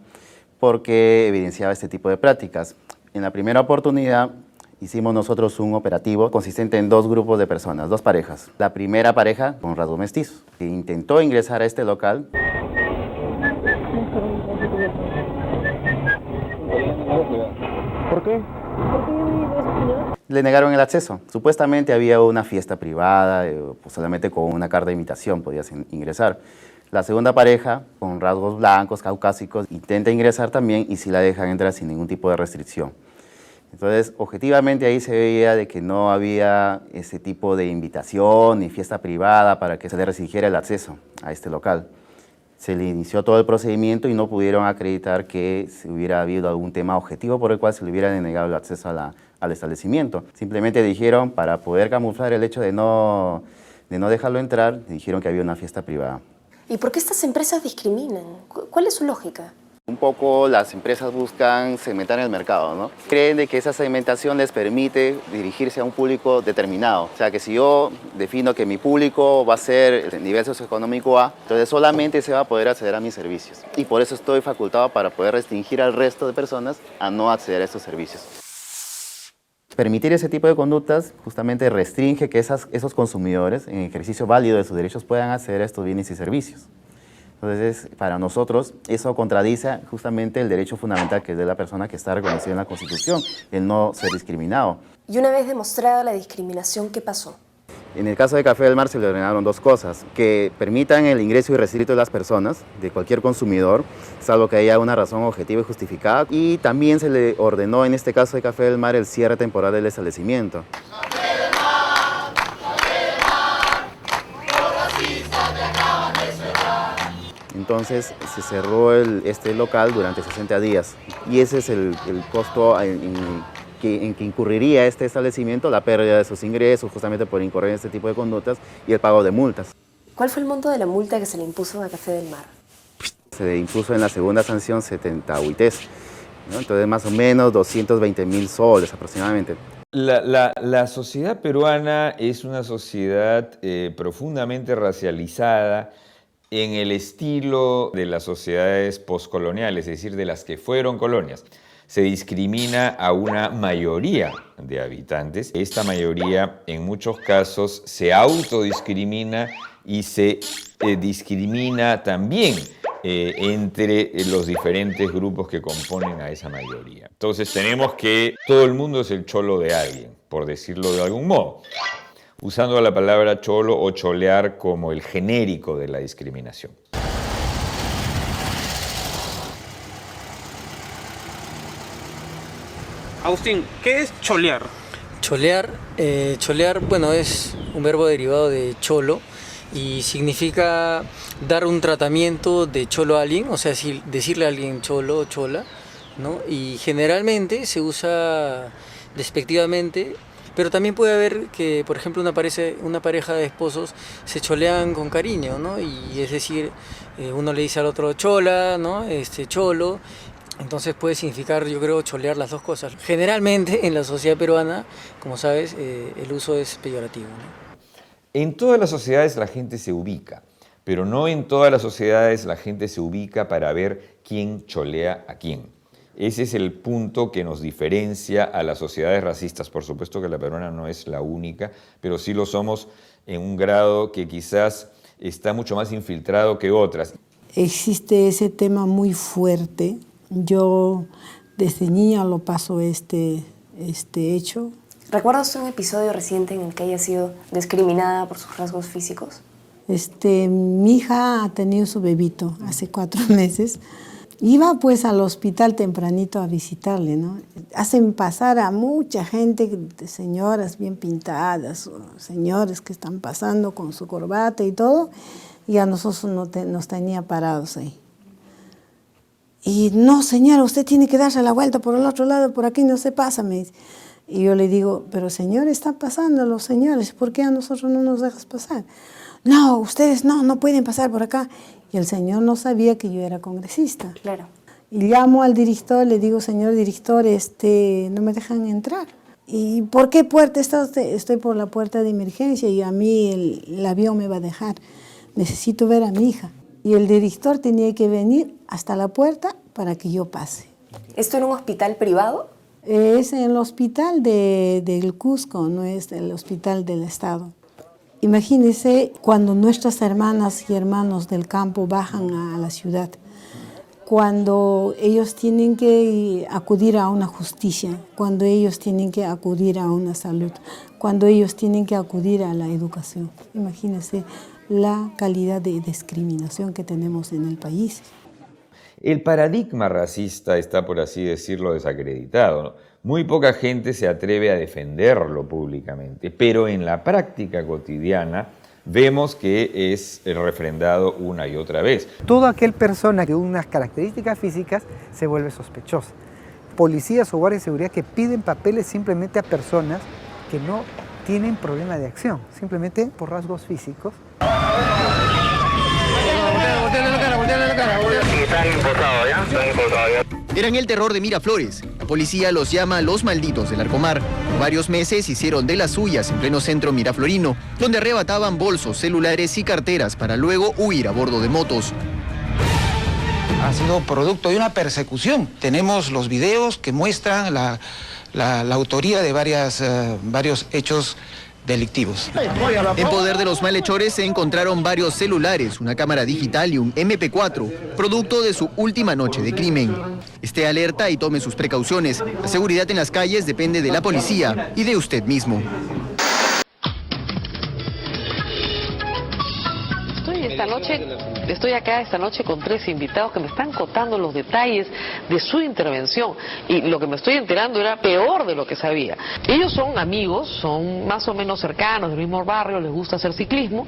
porque evidenciaba este tipo de prácticas. En la primera oportunidad hicimos nosotros un operativo consistente en 2 grupos de personas, 2 parejas. La primera pareja con rasgos mestizos, que intentó ingresar a este local. ¿Por qué? Le negaron el acceso. Supuestamente había una fiesta privada, pues solamente con una carta de invitación podías ingresar. La segunda pareja, con rasgos blancos, caucásicos, intenta ingresar también y sí la dejan entrar sin ningún tipo de restricción. Entonces, objetivamente ahí se veía de que no había ese tipo de invitación ni fiesta privada para que se le restringiera el acceso a este local. Se le inició todo el procedimiento y no pudieron acreditar que se hubiera habido algún tema objetivo por el cual se le hubiera denegado el acceso al establecimiento. Simplemente dijeron, para poder camuflar el hecho de no dejarlo entrar, dijeron que había una fiesta privada. ¿Y por qué estas empresas discriminan? ¿Cuál es su lógica? Un poco las empresas buscan segmentar el mercado, ¿no? Creen de que esa segmentación les permite dirigirse a un público determinado. O sea, que si yo defino que mi público va a ser el nivel socioeconómico A, entonces solamente se va a poder acceder a mis servicios. Y por eso estoy facultado para poder restringir al resto de personas a no acceder a estos servicios. Permitir ese tipo de conductas justamente restringe que esos consumidores, en ejercicio válido de sus derechos, puedan acceder a estos bienes y servicios. Entonces, para nosotros, eso contradice justamente el derecho fundamental que es de la persona que está reconocido en la Constitución, el no ser discriminado. Y una vez demostrada la discriminación, ¿qué pasó? En el caso de Café del Mar se le ordenaron 2 cosas, que permitan el ingreso irrestricto de las personas, de cualquier consumidor, salvo que haya una razón objetiva y justificada, y también se le ordenó, en este caso de Café del Mar, el cierre temporal del establecimiento. entonces se cerró este local durante 60 días. Y ese es el costo en que incurriría este establecimiento, la pérdida de sus ingresos justamente por incurrir en este tipo de conductas y el pago de multas. ¿Cuál fue el monto de la multa que se le impuso a Café del Mar? Se impuso en la segunda sanción 70 UITs, ¿no? Entonces más o menos 220.000 soles aproximadamente. La sociedad peruana es una sociedad profundamente racializada en el estilo de las sociedades postcoloniales, es decir, de las que fueron colonias. Se discrimina a una mayoría de habitantes. Esta mayoría, en muchos casos, se autodiscrimina y se discrimina también entre los diferentes grupos que componen a esa mayoría. Entonces tenemos que todo el mundo es el cholo de alguien, por decirlo de algún modo, usando la palabra cholo o cholear como el genérico de la discriminación. Agustín, ¿qué es cholear? Cholear, bueno, es un verbo derivado de cholo y significa dar un tratamiento de cholo a alguien, o sea, decirle a alguien cholo o chola, ¿no? Y generalmente se usa despectivamente, pero también puede haber que, por ejemplo, una pareja de esposos se cholean con cariño, ¿no? Y es decir, uno le dice al otro chola, ¿no? Cholo. Entonces puede significar, yo creo, cholear las dos cosas. Generalmente en la sociedad peruana, como sabes, el uso es peyorativo, ¿no? En todas las sociedades la gente se ubica, pero no en todas las sociedades la gente se ubica para ver quién cholea a quién. Ese es el punto que nos diferencia a las sociedades racistas. Por supuesto que la peruana no es la única, pero sí lo somos en un grado que quizás está mucho más infiltrado que otras. Existe ese tema muy fuerte. Yo desde niña lo paso este hecho. ¿Recuerdas un episodio reciente en el que haya sido discriminada por sus rasgos físicos? Mi hija ha tenido su bebito hace 4 meses. Iba pues al hospital tempranito a visitarle, ¿no? Hacen pasar a mucha gente, señoras bien pintadas, señores que están pasando con su corbata y todo, y a nosotros nos tenía parados ahí. Y no, señora, usted tiene que darse la vuelta por el otro lado, por aquí no se pasa, me dice. Y yo le digo, pero señor, están pasando los señores, ¿por qué a nosotros no nos dejas pasar? No, ustedes no pueden pasar por acá. Y el señor no sabía que yo era congresista. Claro. Y llamo al director, le digo, señor director, no me dejan entrar. ¿Y por qué puerta está usted? Estoy por la puerta de emergencia y a mí el avión me va a dejar. Necesito ver a mi hija. Y el director tenía que venir hasta la puerta para que yo pase. ¿Esto en un hospital privado? Es en el hospital del Cusco, no es el hospital del Estado. Imagínense cuando nuestras hermanas y hermanos del campo bajan a la ciudad, cuando ellos tienen que acudir a una justicia, cuando ellos tienen que acudir a una salud, cuando ellos tienen que acudir a la educación. Imagínense la calidad de discriminación que tenemos en el país. El paradigma racista está, por así decirlo, desacreditado, ¿no? Muy poca gente se atreve a defenderlo públicamente, pero en la práctica cotidiana vemos que es refrendado una y otra vez. Toda aquella persona que unas características físicas se vuelve sospechosa. Policías o guardias de seguridad que piden papeles simplemente a personas que no tienen problema de acción, simplemente por rasgos físicos. Eran el terror de Miraflores. La policía los llama los malditos del Arcomar. Por varios meses hicieron de las suyas en pleno centro miraflorino, donde arrebataban bolsos, celulares y carteras para luego huir a bordo de motos. Ha sido producto de una persecución. Tenemos los videos que muestran la autoría de varios hechos delictivos. En poder de los malhechores se encontraron varios celulares, una cámara digital y un MP4, producto de su última noche de crimen. Esté alerta y tome sus precauciones. La seguridad en las calles depende de la policía y de usted mismo. Estoy acá esta noche con 3 invitados que me están contando los detalles de su intervención y lo que me estoy enterando era peor de lo que sabía. Ellos son amigos, son más o menos cercanos del mismo barrio, les gusta hacer ciclismo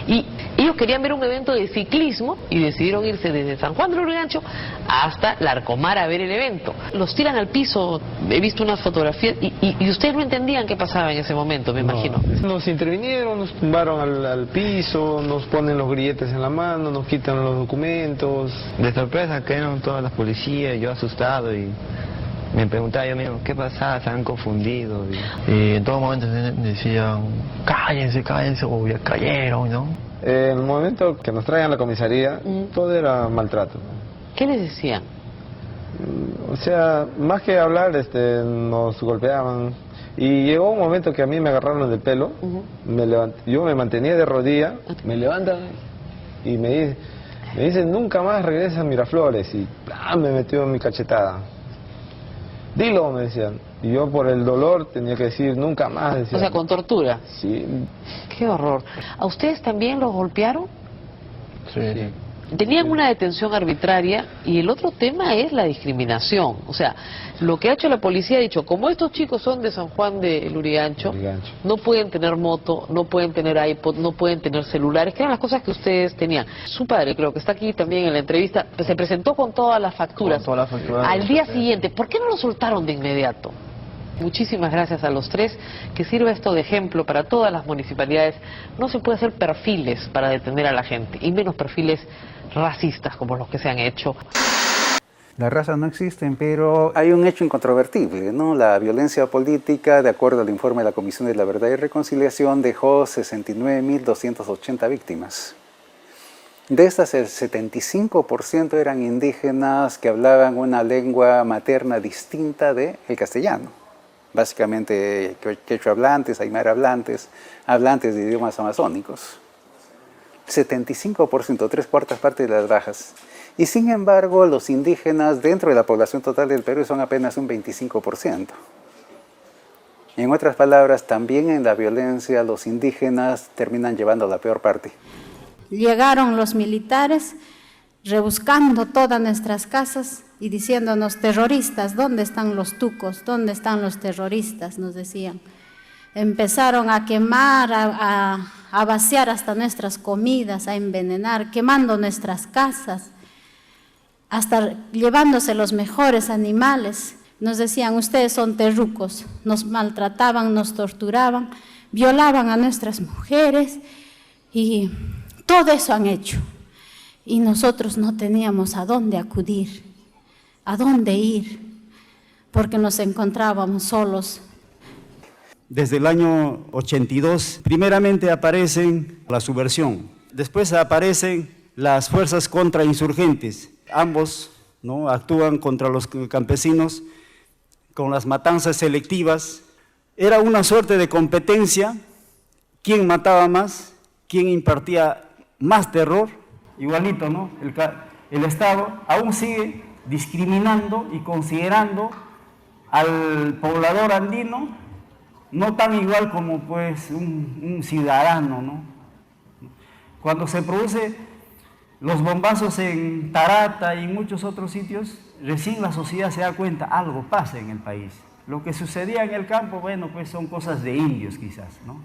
y Ellos querían ver un evento de ciclismo y decidieron irse desde San Juan del Lurigancho hasta Larcomar a ver el evento. Los tiran al piso, he visto una fotografía y ustedes no entendían qué pasaba en ese momento, me imagino. Nos intervinieron, nos tumbaron al piso, nos ponen los grilletes en la mano, nos quitan los documentos. De sorpresa cayeron todas las policías, yo asustado y me preguntaba yo mismo, ¿qué pasaba? Se han confundido. Y en todo momento decían, cállense, cállense, o ya cayeron, ¿no? En el momento que nos traían a la comisaría, todo era maltrato. ¿Qué les decían? O sea, más que hablar, nos golpeaban. Y llegó un momento que a mí me agarraron del pelo, yo me mantenía de rodilla, me levantan y me dicen, nunca más regresas a Miraflores, y me metió en mi cachetada. Dilo, me decían. Y yo por el dolor tenía que decir, nunca más, decían. O sea, con tortura. Sí. Qué horror. ¿A ustedes también los golpearon? Sí. Tenían una detención arbitraria y el otro tema es la discriminación. O sea, lo que ha hecho la policía ha dicho, como estos chicos son de San Juan de Lurigancho, no pueden tener moto, no pueden tener iPod, no pueden tener celulares, que eran las cosas que ustedes tenían. Su padre, creo que está aquí también en la entrevista, se presentó con todas las facturas. Con todas las facturas. Al día siguiente, ¿por qué no lo soltaron de inmediato? Muchísimas gracias a los tres, que sirva esto de ejemplo para todas las municipalidades. No se puede hacer perfiles para detener a la gente, y menos perfiles racistas como los que se han hecho. Las razas no existen, pero hay un hecho incontrovertible, ¿no? La violencia política, de acuerdo al informe de la Comisión de la Verdad y Reconciliación, dejó 69.280 víctimas. De estas, el 75% eran indígenas que hablaban una lengua materna distinta del castellano. Básicamente quechua hablantes, aymara hablantes, hablantes de idiomas amazónicos. 75%, 3/4 partes de las bajas. Y sin embargo, los indígenas dentro de la población total del Perú son apenas un 25%. En otras palabras, también en la violencia los indígenas terminan llevando la peor parte. Llegaron los militares rebuscando todas nuestras casas y diciéndonos, terroristas, ¿dónde están los tucos? ¿Dónde están los terroristas? Nos decían. Empezaron a quemar, a vaciar hasta nuestras comidas, a envenenar, quemando nuestras casas, hasta llevándose los mejores animales. Nos decían, ustedes son terrucos, nos maltrataban, nos torturaban, violaban a nuestras mujeres y todo eso han hecho. Y nosotros no teníamos a dónde acudir, a dónde ir, porque nos encontrábamos solos. Desde el año 82, primeramente aparecen la subversión, después aparecen las fuerzas contrainsurgentes. Ambos, ¿no?, actúan contra los campesinos con las matanzas selectivas. Era una suerte de competencia, quién mataba más, quién impartía más terror. Igualito, ¿no? El Estado aún sigue discriminando y considerando al poblador andino no tan igual como pues un ciudadano, ¿no? Cuando se produce los bombazos en Tarata y muchos otros sitios, recién la sociedad se da cuenta, algo pasa en el país. Lo que sucedía en el campo, bueno, pues son cosas de indios quizás, ¿no?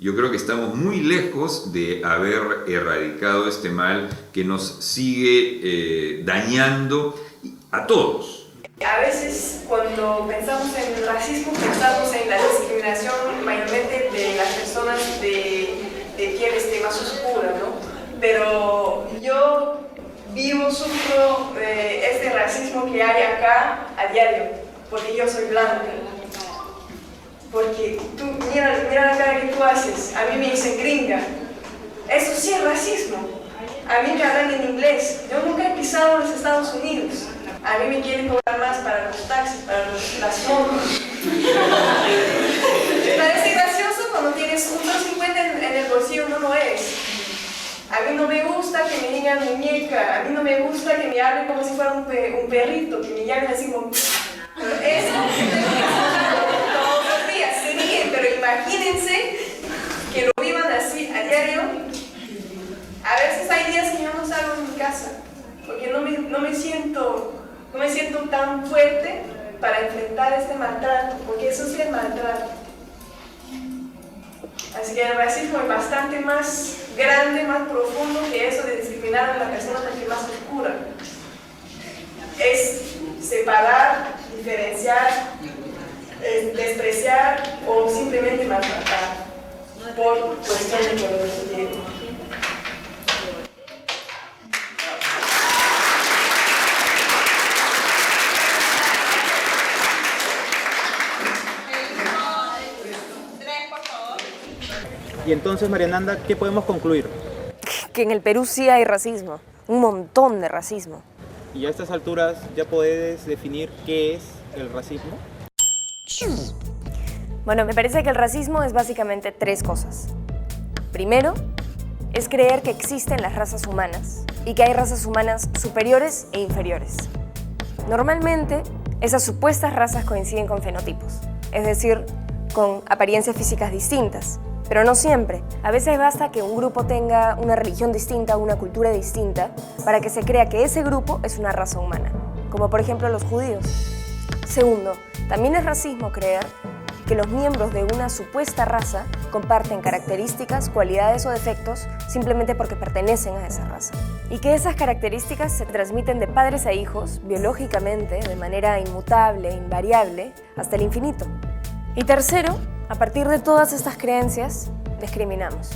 Yo creo que estamos muy lejos de haber erradicado este mal que nos sigue dañando a todos. A veces cuando pensamos en el racismo pensamos en la discriminación mayormente de las personas de piel más oscura, ¿no? Pero yo sufro este racismo que hay acá a diario, porque yo soy blanca. Porque tú, mira la cara que tú haces, a mí me dicen gringa. Eso sí es racismo. A mí me hablan en inglés. Yo nunca he pisado los Estados Unidos. A mí me quieren cobrar más para los taxis, para las motos. Parece gracioso cuando tienes un 2.50 en el bolsillo, no lo es. A mí no me gusta que me digan muñeca, a mí no me gusta que me hablen como si fuera un perrito, que me llamen así como... Eso, todos los días, se ríen, pero imagínense que lo vivan así a diario. A veces hay días que yo no salgo de mi casa, porque no me siento tan fuerte para enfrentar este maltrato, porque eso sí es maltrato. Así que el racismo es bastante más grande, más profundo que eso de discriminar a la persona que es más oscura. Es separar, diferenciar, despreciar o simplemente maltratar por cuestión de color de piel. Y entonces, María Nanda, ¿qué podemos concluir? Que en el Perú sí hay racismo, un montón de racismo. Y a estas alturas ya puedes definir qué es el racismo. Bueno, me parece que el racismo es básicamente tres cosas. Primero, es creer que existen las razas humanas y que hay razas humanas superiores e inferiores. Normalmente, esas supuestas razas coinciden con fenotipos, es decir, con apariencias físicas distintas. Pero no siempre. A veces basta que un grupo tenga una religión distinta o una cultura distinta para que se crea que ese grupo es una raza humana, como por ejemplo los judíos. Segundo, también es racismo creer que los miembros de una supuesta raza comparten características, cualidades o defectos simplemente porque pertenecen a esa raza. Y que esas características se transmiten de padres a hijos, biológicamente, de manera inmutable, invariable, hasta el infinito. Y tercero, a partir de todas estas creencias, discriminamos.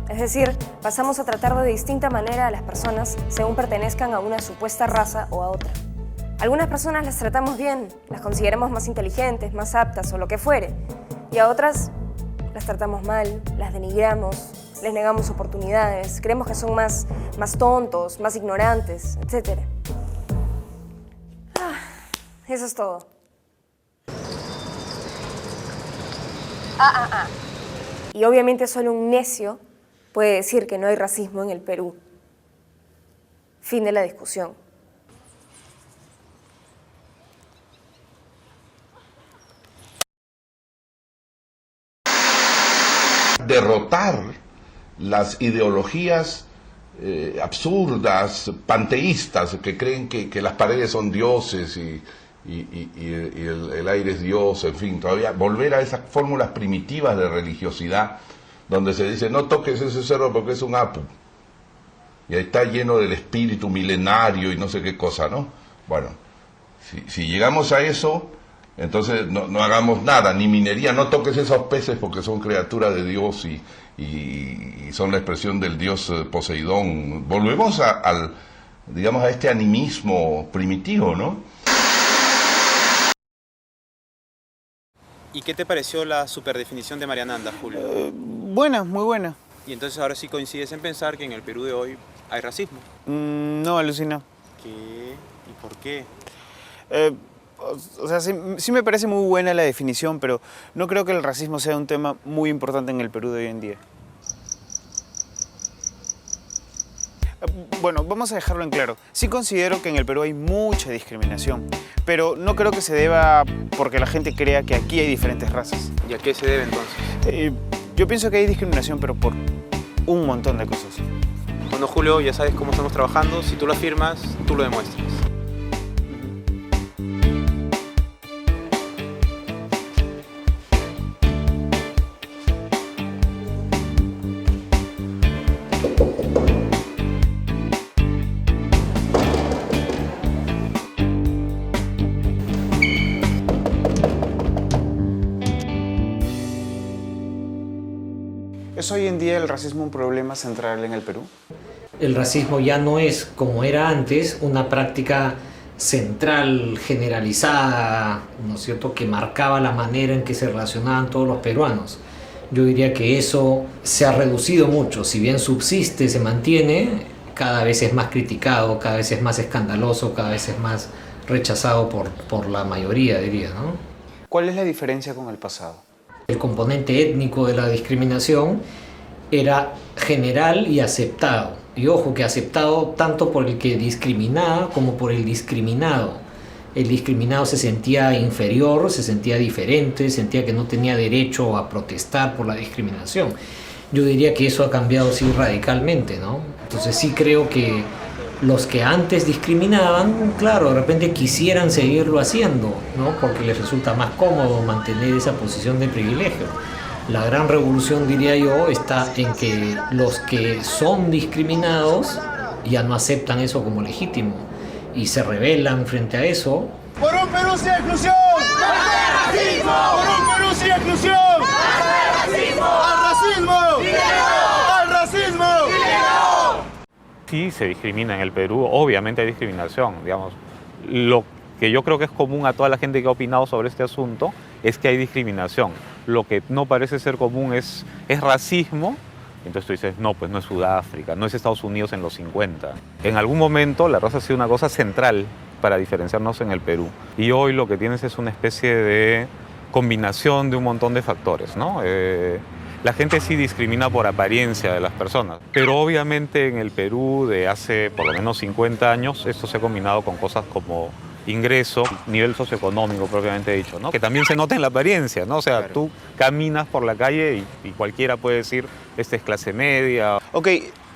Es decir, pasamos a tratar de distinta manera a las personas según pertenezcan a una supuesta raza o a otra. Algunas personas las tratamos bien, las consideramos más inteligentes, más aptas o lo que fuere. Y a otras las tratamos mal, las denigramos, les negamos oportunidades, creemos que son más tontos, más ignorantes, etc. Eso es todo. Y obviamente solo un necio puede decir que no hay racismo en el Perú. Fin de la discusión. Derrotar las ideologías absurdas, panteístas, que creen que las paredes son dioses y el aire es Dios, en fin, todavía volver a esas fórmulas primitivas de religiosidad donde se dice no toques ese cerro porque es un apu y ahí está lleno del espíritu milenario y no sé qué cosa, ¿no? Bueno, si llegamos a eso, entonces no hagamos nada, ni minería, no toques esos peces porque son criaturas de Dios y son la expresión del dios Poseidón. Volvemos digamos, a este animismo primitivo, ¿no? ¿Y qué te pareció la superdefinición de María Nanda, Julio? Buena, muy buena. Y entonces ahora sí coincides en pensar que en el Perú de hoy hay racismo. No, alucina. ¿Qué? ¿Y por qué? O sea, sí me parece muy buena la definición, pero no creo que el racismo sea un tema muy importante en el Perú de hoy en día. Bueno, vamos a dejarlo en claro. Sí considero que en el Perú hay mucha discriminación, pero no creo que se deba porque la gente crea que aquí hay diferentes razas. ¿Y a qué se debe entonces? Yo pienso que hay discriminación, pero por un montón de cosas. Bueno, Julio, ya sabes cómo estamos trabajando. Si tú lo afirmas, tú lo demuestras. ¿Es hoy en día el racismo un problema central en el Perú? El racismo ya no es, como era antes, una práctica central, generalizada, ¿no es cierto?, que marcaba la manera en que se relacionaban todos los peruanos. Yo diría que eso se ha reducido mucho. Si bien subsiste, se mantiene, cada vez es más criticado, cada vez es más escandaloso, cada vez es más rechazado por la mayoría, diría, ¿no? ¿Cuál es la diferencia con el pasado? El componente étnico de la discriminación era general y aceptado. Y ojo, que aceptado tanto por el que discriminaba como por el discriminado. El discriminado se sentía inferior, se sentía diferente, sentía que no tenía derecho a protestar por la discriminación. Yo diría que eso ha cambiado sí radicalmente, ¿no? Entonces sí creo que los que antes discriminaban, claro, de repente quisieran seguirlo haciendo, ¿no? Porque les resulta más cómodo mantener esa posición de privilegio. La gran revolución, diría yo, está en que los que son discriminados ya no aceptan eso como legítimo y se rebelan frente a eso. ¡Por un Perú sin exclusión! ¡Al racismo! ¡Por un Perú sin exclusión! ¡Al racismo! ¡Al racismo! ¡Al racismo! Sí se discrimina en el Perú, obviamente hay discriminación, digamos. Lo que yo creo que es común a toda la gente que ha opinado sobre este asunto es que hay discriminación. Lo que no parece ser común es racismo. Entonces tú dices, no, pues no es Sudáfrica, no es Estados Unidos en los 50. En algún momento la raza ha sido una cosa central para diferenciarnos en el Perú. Y hoy lo que tienes es una especie de combinación de un montón de factores, ¿no? La gente sí discrimina por apariencia de las personas, pero obviamente en el Perú de hace por lo menos 50 años esto se ha combinado con cosas como ingreso, nivel socioeconómico propiamente dicho, ¿no? Que también se nota en la apariencia, ¿no? O sea, claro, tú caminas por la calle y cualquiera puede decir, esta es clase media. Ok,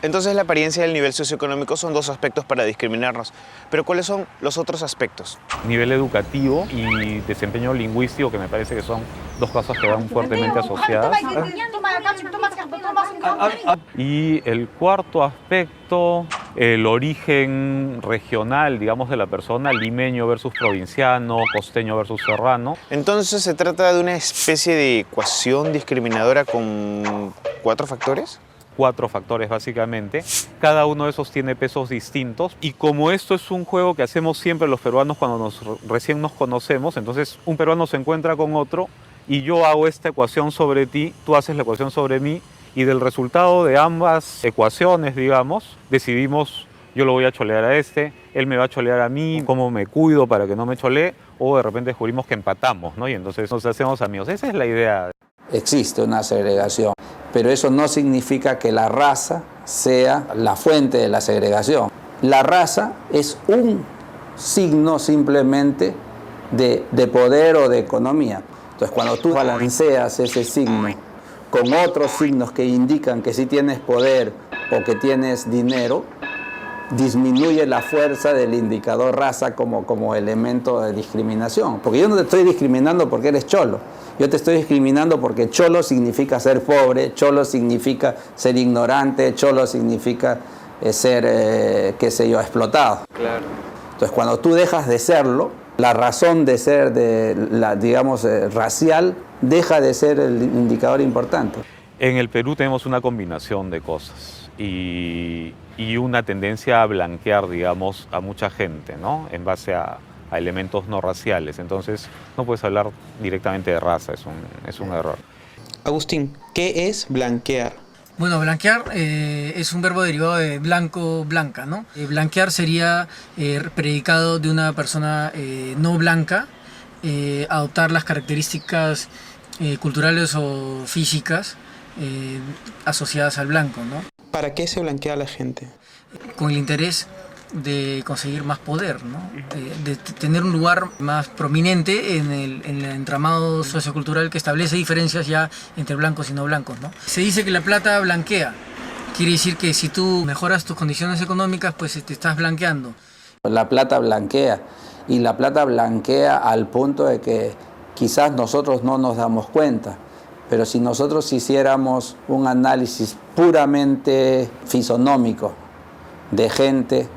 entonces la apariencia y el nivel socioeconómico son dos aspectos para discriminarnos, pero ¿cuáles son los otros aspectos? Nivel educativo y desempeño lingüístico, que me parece que son dos cosas que van fuertemente asociadas. Y el cuarto aspecto, el origen regional, digamos, de la persona, limeño versus provinciano, costeño versus serrano. Entonces se trata de una especie de ecuación discriminadora con 4 factores. 4 factores básicamente, cada uno de esos tiene pesos distintos y como esto es un juego que hacemos siempre los peruanos cuando recién nos conocemos, entonces un peruano se encuentra con otro y yo hago esta ecuación sobre ti, tú haces la ecuación sobre mí y del resultado de ambas ecuaciones, digamos, decidimos yo lo voy a cholear a este, él me va a cholear a mí, cómo me cuido para que no me cholee o de repente descubrimos que empatamos, ¿no? Y entonces nos hacemos amigos, esa es la idea. Existe una segregación, pero eso no significa que la raza sea la fuente de la segregación. La raza es un signo simplemente de poder o de economía. Entonces, cuando tú balanceas ese signo con otros signos que indican que sí tienes poder o que tienes dinero, disminuye la fuerza del indicador raza como elemento de discriminación. Porque yo no te estoy discriminando porque eres cholo. Yo te estoy discriminando porque cholo significa ser pobre, cholo significa ser ignorante, cholo significa ser, qué sé yo, explotado. Claro. Entonces, cuando tú dejas de serlo, la razón de ser, digamos, racial, deja de ser el indicador importante. En el Perú tenemos una combinación de cosas y una tendencia a blanquear, digamos, a mucha gente, ¿no? En base a elementos no raciales. Entonces, no puedes hablar directamente de raza, es un error. Agustín, ¿qué es blanquear? Bueno, blanquear es un verbo derivado de blanco, blanca, ¿no? Blanquear sería predicado de una persona no blanca, adoptar las características culturales o físicas asociadas al blanco, ¿no? ¿Para qué se blanquea a la gente? Con el interés de conseguir más poder, ¿no? De tener un lugar más prominente en el entramado sociocultural que establece diferencias ya entre blancos y no blancos, ¿no? Se dice que la plata blanquea, quiere decir que si tú mejoras tus condiciones económicas, pues te estás blanqueando. La plata blanquea, y la plata blanquea al punto de que quizás nosotros no nos damos cuenta, pero si nosotros hiciéramos un análisis puramente fisonómico de gente,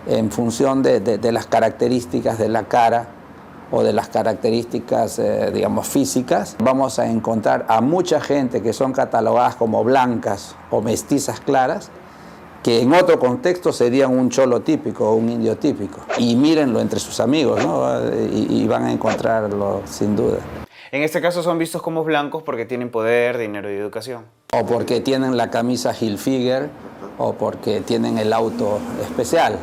en función de las características de la cara o de las características, digamos, físicas, vamos a encontrar a mucha gente que son catalogadas como blancas o mestizas claras, que en otro contexto serían un cholo típico o un indio típico. Y mírenlo entre sus amigos, ¿no? Y van a encontrarlo sin duda. En este caso son vistos como blancos porque tienen poder, dinero y educación. O porque tienen la camisa Hilfiger o porque tienen el auto especial.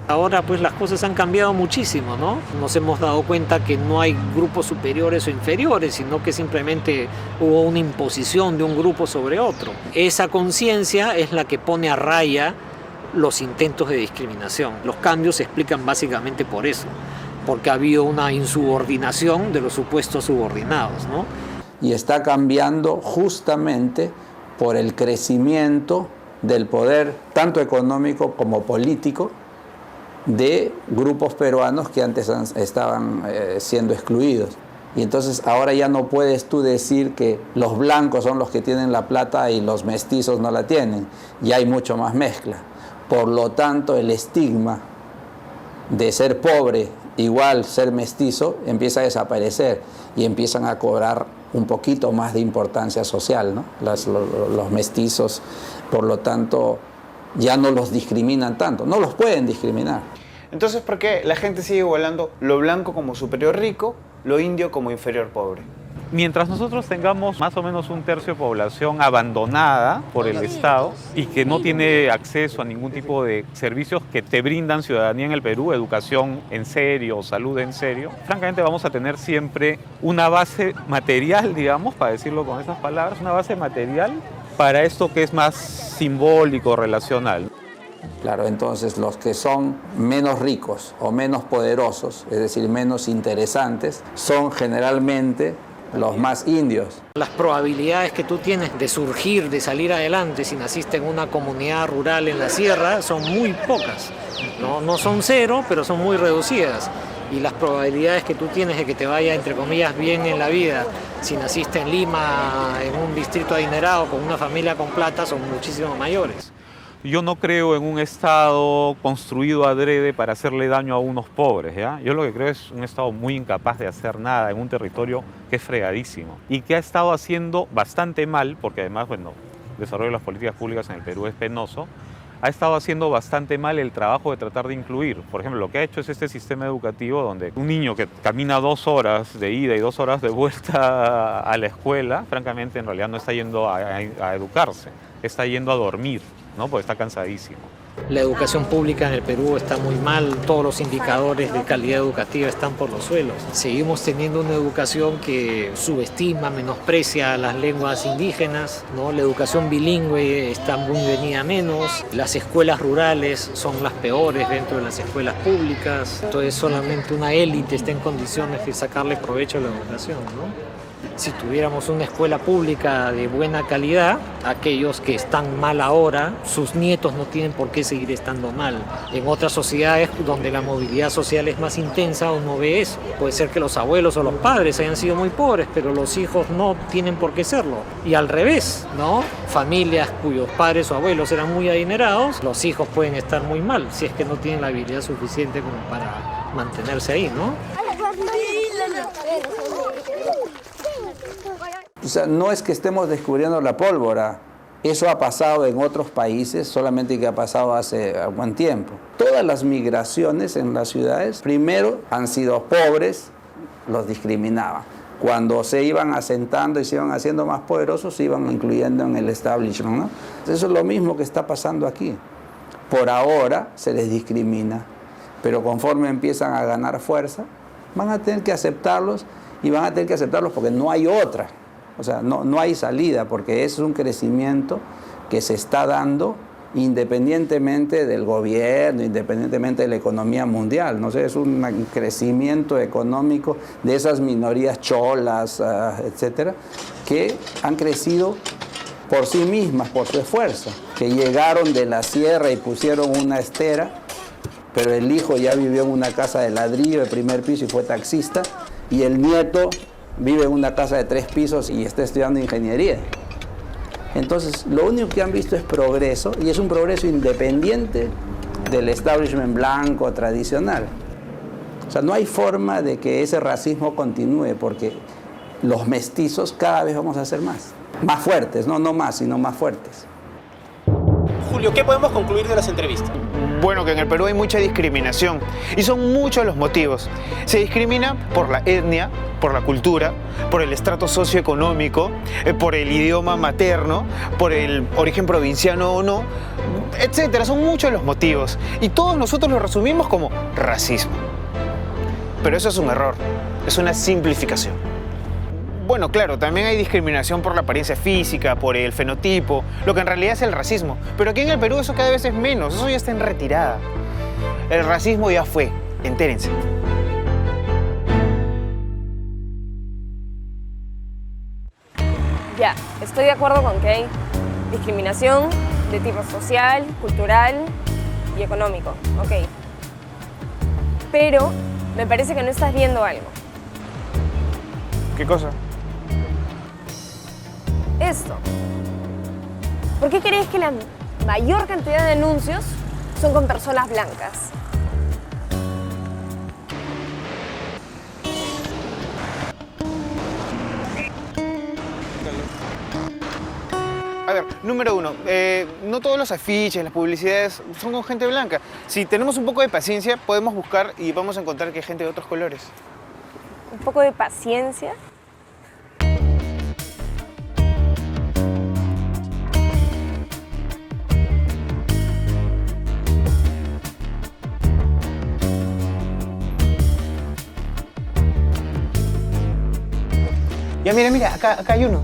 Ahora pues las cosas han cambiado muchísimo, ¿no? Nos hemos dado cuenta que no hay grupos superiores o inferiores, sino que simplemente hubo una imposición de un grupo sobre otro. Esa conciencia es la que pone a raya los intentos de discriminación. Los cambios se explican básicamente por eso, porque ha habido una insubordinación de los supuestos subordinados, ¿no? Y está cambiando justamente por el crecimiento del poder, tanto económico como político, de grupos peruanos que antes estaban siendo excluidos. Y entonces ahora ya no puedes tú decir que los blancos son los que tienen la plata y los mestizos no la tienen. Ya hay mucho más mezcla. Por lo tanto, el estigma de ser pobre igual ser mestizo empieza a desaparecer y empiezan a cobrar un poquito más de importancia social, ¿no? Los mestizos, por lo tanto, ya no los discriminan tanto, no los pueden discriminar. Entonces, ¿por qué la gente sigue igualando lo blanco como superior rico, lo indio como inferior pobre? Mientras nosotros tengamos más o menos un tercio de población abandonada por el Estado y que no tiene acceso a ningún tipo de servicios que te brindan ciudadanía en el Perú, educación en serio, salud en serio, francamente vamos a tener siempre una base material, digamos, para decirlo con esas palabras, una base material para esto que es más simbólico, relacional. Claro, entonces los que son menos ricos o menos poderosos, es decir, menos interesantes, son generalmente los más indios. Las probabilidades que tú tienes de surgir, de salir adelante si naciste en una comunidad rural en la sierra son muy pocas. No son cero, pero son muy reducidas. Y las probabilidades que tú tienes de que te vaya, entre comillas, bien en la vida si naciste en Lima, en un distrito adinerado, con una familia con plata, son muchísimo mayores. Yo no creo en un Estado construido adrede para hacerle daño a unos pobres, ¿ya? Yo lo que creo es un Estado muy incapaz de hacer nada en un territorio que es fregadísimo y que ha estado haciendo bastante mal, porque además, bueno, el desarrollo de las políticas públicas en el Perú es penoso, ha estado haciendo bastante mal el trabajo de tratar de incluir. Por ejemplo, lo que ha hecho es este sistema educativo donde un niño que camina 2 horas de ida y 2 horas de vuelta a la escuela, francamente, en realidad no está yendo a educarse, está yendo a dormir, ¿no? Porque está cansadísimo. La educación pública en el Perú está muy mal, todos los indicadores de calidad educativa están por los suelos. Seguimos teniendo una educación que subestima, menosprecia las lenguas indígenas, ¿no? La educación bilingüe está muy venida menos, las escuelas rurales son las peores dentro de las escuelas públicas, entonces solamente una élite está en condiciones de sacarle provecho a la educación, ¿no? Si tuviéramos una escuela pública de buena calidad, aquellos que están mal ahora, sus nietos no tienen por qué seguir estando mal. En otras sociedades donde la movilidad social es más intensa, uno ve eso. Puede ser que los abuelos o los padres hayan sido muy pobres, pero los hijos no tienen por qué serlo. Y al revés, ¿no? Familias cuyos padres o abuelos eran muy adinerados, los hijos pueden estar muy mal, si es que no tienen la habilidad suficiente como para mantenerse ahí, ¿no? O sea, no es que estemos descubriendo la pólvora, eso ha pasado en otros países, solamente que ha pasado hace algún tiempo. Todas las migraciones en las ciudades, primero han sido pobres, los discriminaban. Cuando se iban asentando y se iban haciendo más poderosos, se iban incluyendo en el establishment, ¿no? Eso es lo mismo que está pasando aquí. Por ahora se les discrimina, pero conforme empiezan a ganar fuerza, van a tener que aceptarlos y van a tener que aceptarlos porque no hay otra. O sea, no hay salida, porque es un crecimiento que se está dando independientemente del gobierno, independientemente de la economía mundial. No sé, es un crecimiento económico de esas minorías cholas, etcétera, que han crecido por sí mismas, por su esfuerzo, que llegaron de la sierra y pusieron una estera, pero el hijo ya vivió en una casa de ladrillo de primer piso y fue taxista, y el nieto vive en una casa de 3 pisos y está estudiando ingeniería. Entonces, lo único que han visto es progreso, y es un progreso independiente del establishment blanco tradicional. O sea, no hay forma de que ese racismo continúe, porque los mestizos cada vez vamos a ser más fuertes, no más, sino más fuertes. Julio, ¿qué podemos concluir de las entrevistas? Bueno, que en el Perú hay mucha discriminación y son muchos los motivos. Se discrimina por la etnia, por la cultura, por el estrato socioeconómico, por el idioma materno, por el origen provinciano o no, etcétera. Son muchos los motivos y todos nosotros los resumimos como racismo. Pero eso es un error, es una simplificación. Bueno, claro, también hay discriminación por la apariencia física, por el fenotipo, lo que en realidad es el racismo. Pero aquí en el Perú eso cada vez es menos, eso ya está en retirada. El racismo ya fue, entérense. Ya, estoy de acuerdo con que hay discriminación de tipo social, cultural y económico, ok. Pero me parece que no estás viendo algo. ¿Qué cosa? Esto. ¿Por qué crees que la mayor cantidad de anuncios son con personas blancas? A ver, número uno, no todos los afiches, las publicidades son con gente blanca. Si tenemos un poco de paciencia, podemos buscar y vamos a encontrar que hay gente de otros colores. Un poco de paciencia. Ya, mira, acá hay uno.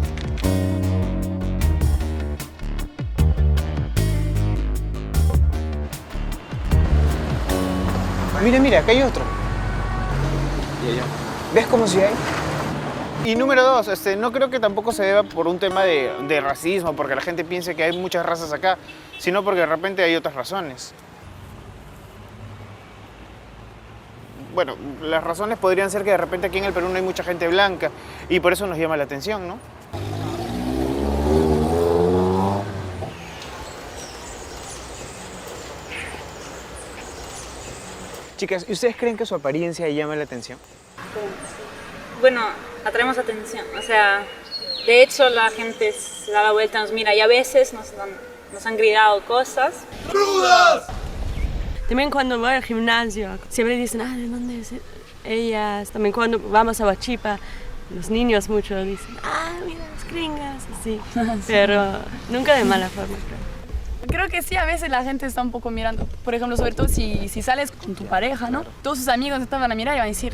Mira, acá hay otro. ¿Ves cómo sí hay? Y número dos, no creo que tampoco se deba por un tema de racismo, porque la gente piense que hay muchas razas acá, sino porque de repente hay otras razones. Bueno, las razones podrían ser que de repente aquí en el Perú no hay mucha gente blanca y por eso nos llama la atención, ¿no? Chicas, ¿y ustedes creen que su apariencia llama la atención? Bueno, atraemos atención, o sea, de hecho la gente se da la vuelta, nos mira y a veces nos han gritado cosas. ¡Crudas! También cuando voy al gimnasio, siempre dicen, ¿de dónde es ellas? También cuando vamos a Huachipa, los niños mucho dicen, mira las gringas, así, pero nunca de mala forma, creo. Creo que sí, a veces la gente está un poco mirando. Por ejemplo, sobre todo si sales con tu pareja, ¿no? Todos sus amigos te van a mirar y van a decir,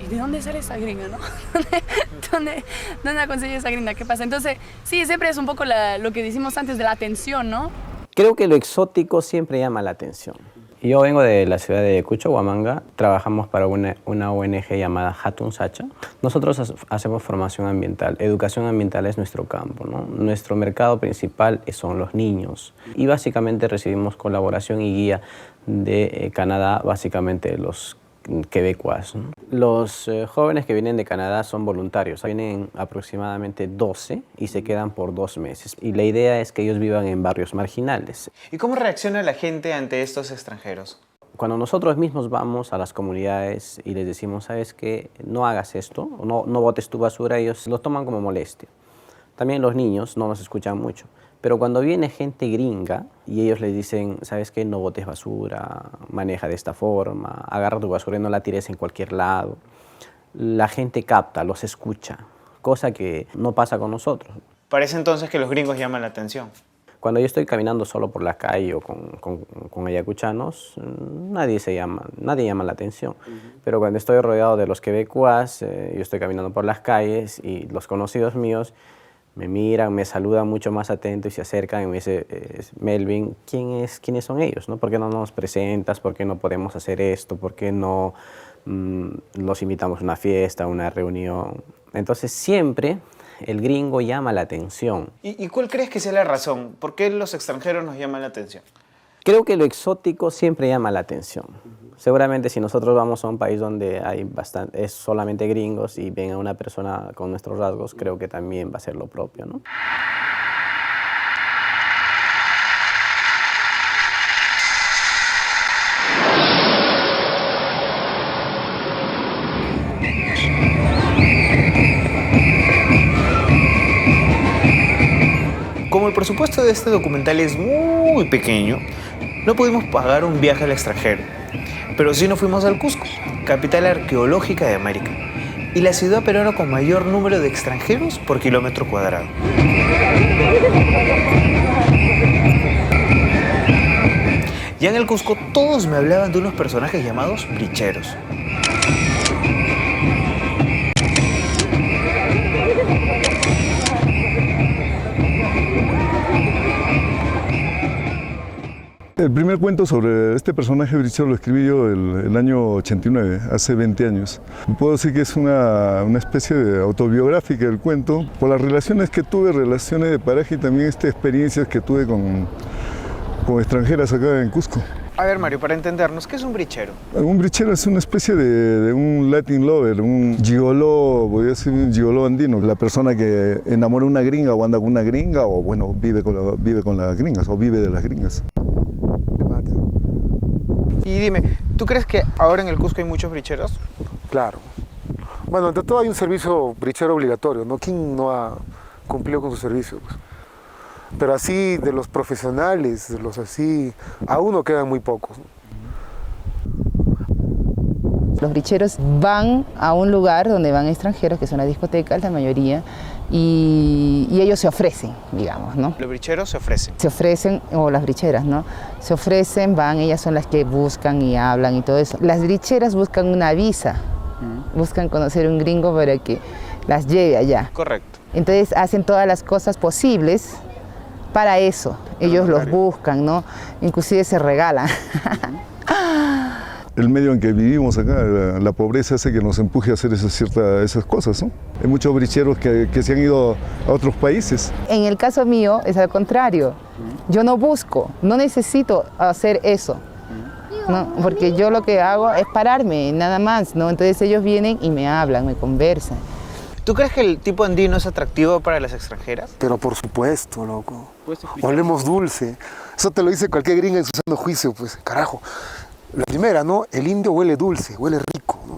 ¿y de dónde sale esa gringa, no? ¿Dónde ha conseguido esa gringa? ¿Qué pasa? Entonces, sí, siempre es un poco lo que decimos antes de la atención, ¿no? Creo que lo exótico siempre llama la atención. Yo vengo de la ciudad de Cucho, Huamanga. Trabajamos para una ONG llamada Hatun Sacha. Nosotros hacemos formación ambiental. Educación ambiental es nuestro campo, ¿no? Nuestro mercado principal son los niños. Y básicamente recibimos colaboración y guía de Canadá, básicamente los quebecuas, ¿no? Los jóvenes que vienen de Canadá son voluntarios. Vienen aproximadamente 12 y se quedan por 2 meses. Y la idea es que ellos vivan en barrios marginales. ¿Y cómo reacciona la gente ante estos extranjeros? Cuando nosotros mismos vamos a las comunidades y les decimos, ¿sabes qué? No hagas esto, no botes tu basura, ellos lo toman como molestia. También los niños no nos escuchan mucho. Pero cuando viene gente gringa y ellos les dicen, ¿sabes qué? No botes basura, maneja de esta forma, agarra tu basura y no la tires en cualquier lado. La gente capta, los escucha, cosa que no pasa con nosotros. Parece entonces que los gringos llaman la atención. Cuando yo estoy caminando solo por la calle o con ayacuchanos, nadie llama la atención. Pero cuando estoy rodeado de los quebecuas, yo estoy caminando por las calles y los conocidos míos me miran, me saludan mucho más atentos y se acercan y me dicen, Melvin, ¿quiénes son ellos? ¿No? ¿Por qué no nos presentas? ¿Por qué no podemos hacer esto? ¿Por qué no los invitamos a una fiesta, a una reunión? Entonces siempre el gringo llama la atención. ¿Y cuál crees que sea la razón? ¿Por qué los extranjeros nos llaman la atención? Creo que lo exótico siempre llama la atención. Seguramente si nosotros vamos a un país donde es solamente gringos y ven a una persona con nuestros rasgos, creo que también va a ser lo propio, ¿no? Como el presupuesto de este documental es muy pequeño, no pudimos pagar un viaje al extranjero. Pero sí nos fuimos al Cusco, capital arqueológica de América, y la ciudad peruana con mayor número de extranjeros por kilómetro cuadrado. Ya en el Cusco todos me hablaban de unos personajes llamados bricheros. El primer cuento sobre este personaje brichero lo escribí yo el año 89, hace 20 años. Puedo decir que es una especie de autobiográfica del cuento, por las relaciones que tuve, relaciones de pareja y también experiencias que tuve con extranjeras acá en Cusco. A ver, Mario, para entendernos, ¿qué es un brichero? Un brichero es una especie de un Latin lover, un gigoló, voy a decir un gigoló andino, la persona que enamora a una gringa o anda con una gringa o bueno, vive con las gringas o vive de las gringas. Y dime, ¿tú crees que ahora en el Cusco hay muchos bricheros? Claro. Bueno, ante todo hay un servicio brichero obligatorio, ¿no? ¿Quién no ha cumplido con su servicio? Pues? Pero así, de los profesionales, de los así, aún no quedan muy pocos, ¿no? Los bricheros van a un lugar donde van extranjeros, que son las discotecas, la mayoría, y ellos se ofrecen, digamos, ¿no? Los bricheros se ofrecen. Se ofrecen, o las bricheras, ¿no? Se ofrecen, van, ellas son las que buscan y hablan y todo eso. Las bricheras buscan una visa, buscan conocer un gringo para que las lleve allá. Correcto. Entonces hacen todas las cosas posibles para eso. Ellos los buscan, ¿no? Inclusive se regalan. El medio en que vivimos acá, la pobreza hace que nos empuje a hacer esas cosas, ¿no? Hay muchos bricheros que se han ido a otros países. En el caso mío es al contrario. Yo no busco, no necesito hacer eso, ¿no? Porque yo lo que hago es pararme, nada más, ¿no? Entonces ellos vienen y me hablan, me conversan. ¿Tú crees que el tipo andino es atractivo para las extranjeras? Pero por supuesto, loco. Olemos dulce. Eso te lo dice cualquier gringa en su sano juicio, pues, carajo. La primera, ¿no? El indio huele dulce, huele rico, ¿no?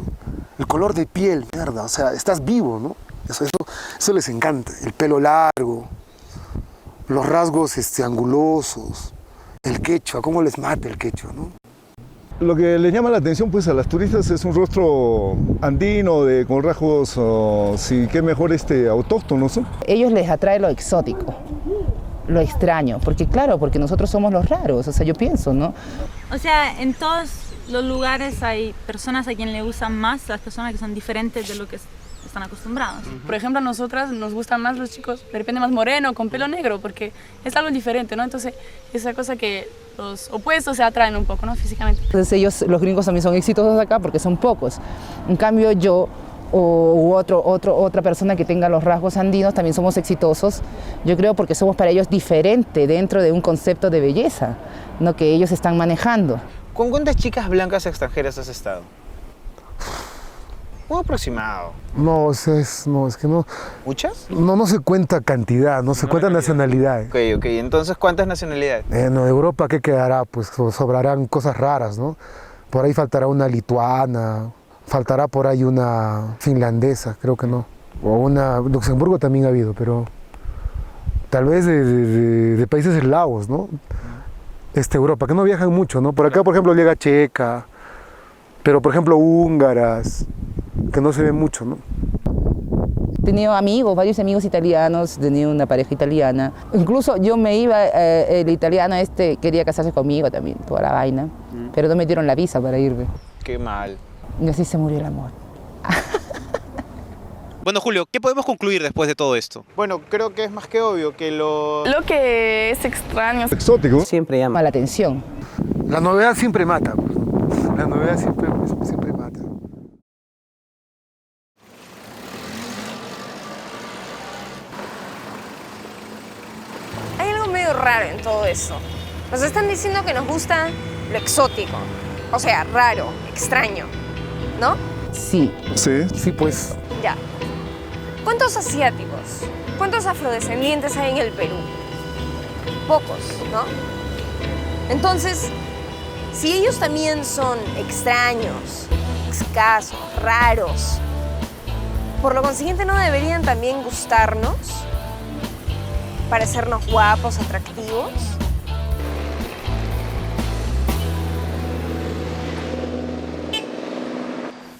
El color de piel, mierda, o sea, estás vivo, ¿no? Eso les encanta. El pelo largo, los rasgos angulosos, el quechua, cómo les mata el quechua, ¿no? Lo que les llama la atención pues a las turistas es un rostro andino, con rasgos, sí, qué mejor autóctonos, ¿no? Ellos les atrae lo exótico, lo extraño, porque claro, porque nosotros somos los raros, o sea, yo pienso, ¿no? O sea, en todos los lugares hay personas a quien le gustan más las personas que son diferentes de lo que están acostumbrados. Por ejemplo, a nosotras nos gustan más los chicos de repente más moreno, con pelo negro, porque es algo diferente, ¿no? Entonces, esa cosa que los opuestos se atraen un poco, ¿no? Físicamente. Entonces ellos, los gringos también son exitosos acá porque son pocos. En cambio yo otra persona que tenga los rasgos andinos también somos exitosos, yo creo, porque somos para ellos diferente dentro de un concepto de belleza, ¿no? Que ellos están manejando. ¿Con cuántas chicas blancas extranjeras has estado? Un aproximado. No, es que no. ¿Muchas? No se cuenta cantidad, no se cuenta nacionalidad. Ok, entonces, ¿cuántas nacionalidades? No, Europa, ¿qué quedará? Pues sobrarán cosas raras, ¿no? Por ahí faltará una lituana, faltará por ahí una finlandesa, creo que no. O una, Luxemburgo también ha habido, pero tal vez de países eslavos, ¿no? Europa, que no viajan mucho, ¿no? Por acá, por ejemplo, llega checa, pero por ejemplo húngaras, que no se ven mucho, ¿no? He tenido amigos, varios amigos italianos, he tenido una pareja italiana. Incluso yo me iba, el italiano quería casarse conmigo también, toda la vaina, pero no me dieron la visa para irme. Qué mal. Y así se murió el amor. Bueno, Julio, ¿qué podemos concluir después de todo esto? Bueno, creo que es más que obvio que Lo que es extraño, exótico, siempre llama la atención. La novedad siempre mata, pues. La novedad siempre mata. Hay algo medio raro en todo eso. Nos están diciendo que nos gusta lo exótico, o sea, raro, extraño, ¿no? Sí. Sí, pues. Ya. ¿Cuántos asiáticos, cuántos afrodescendientes hay en el Perú? Pocos, ¿no? Entonces, si ellos también son extraños, escasos, raros, por lo consiguiente no deberían también gustarnos, parecernos guapos, atractivos.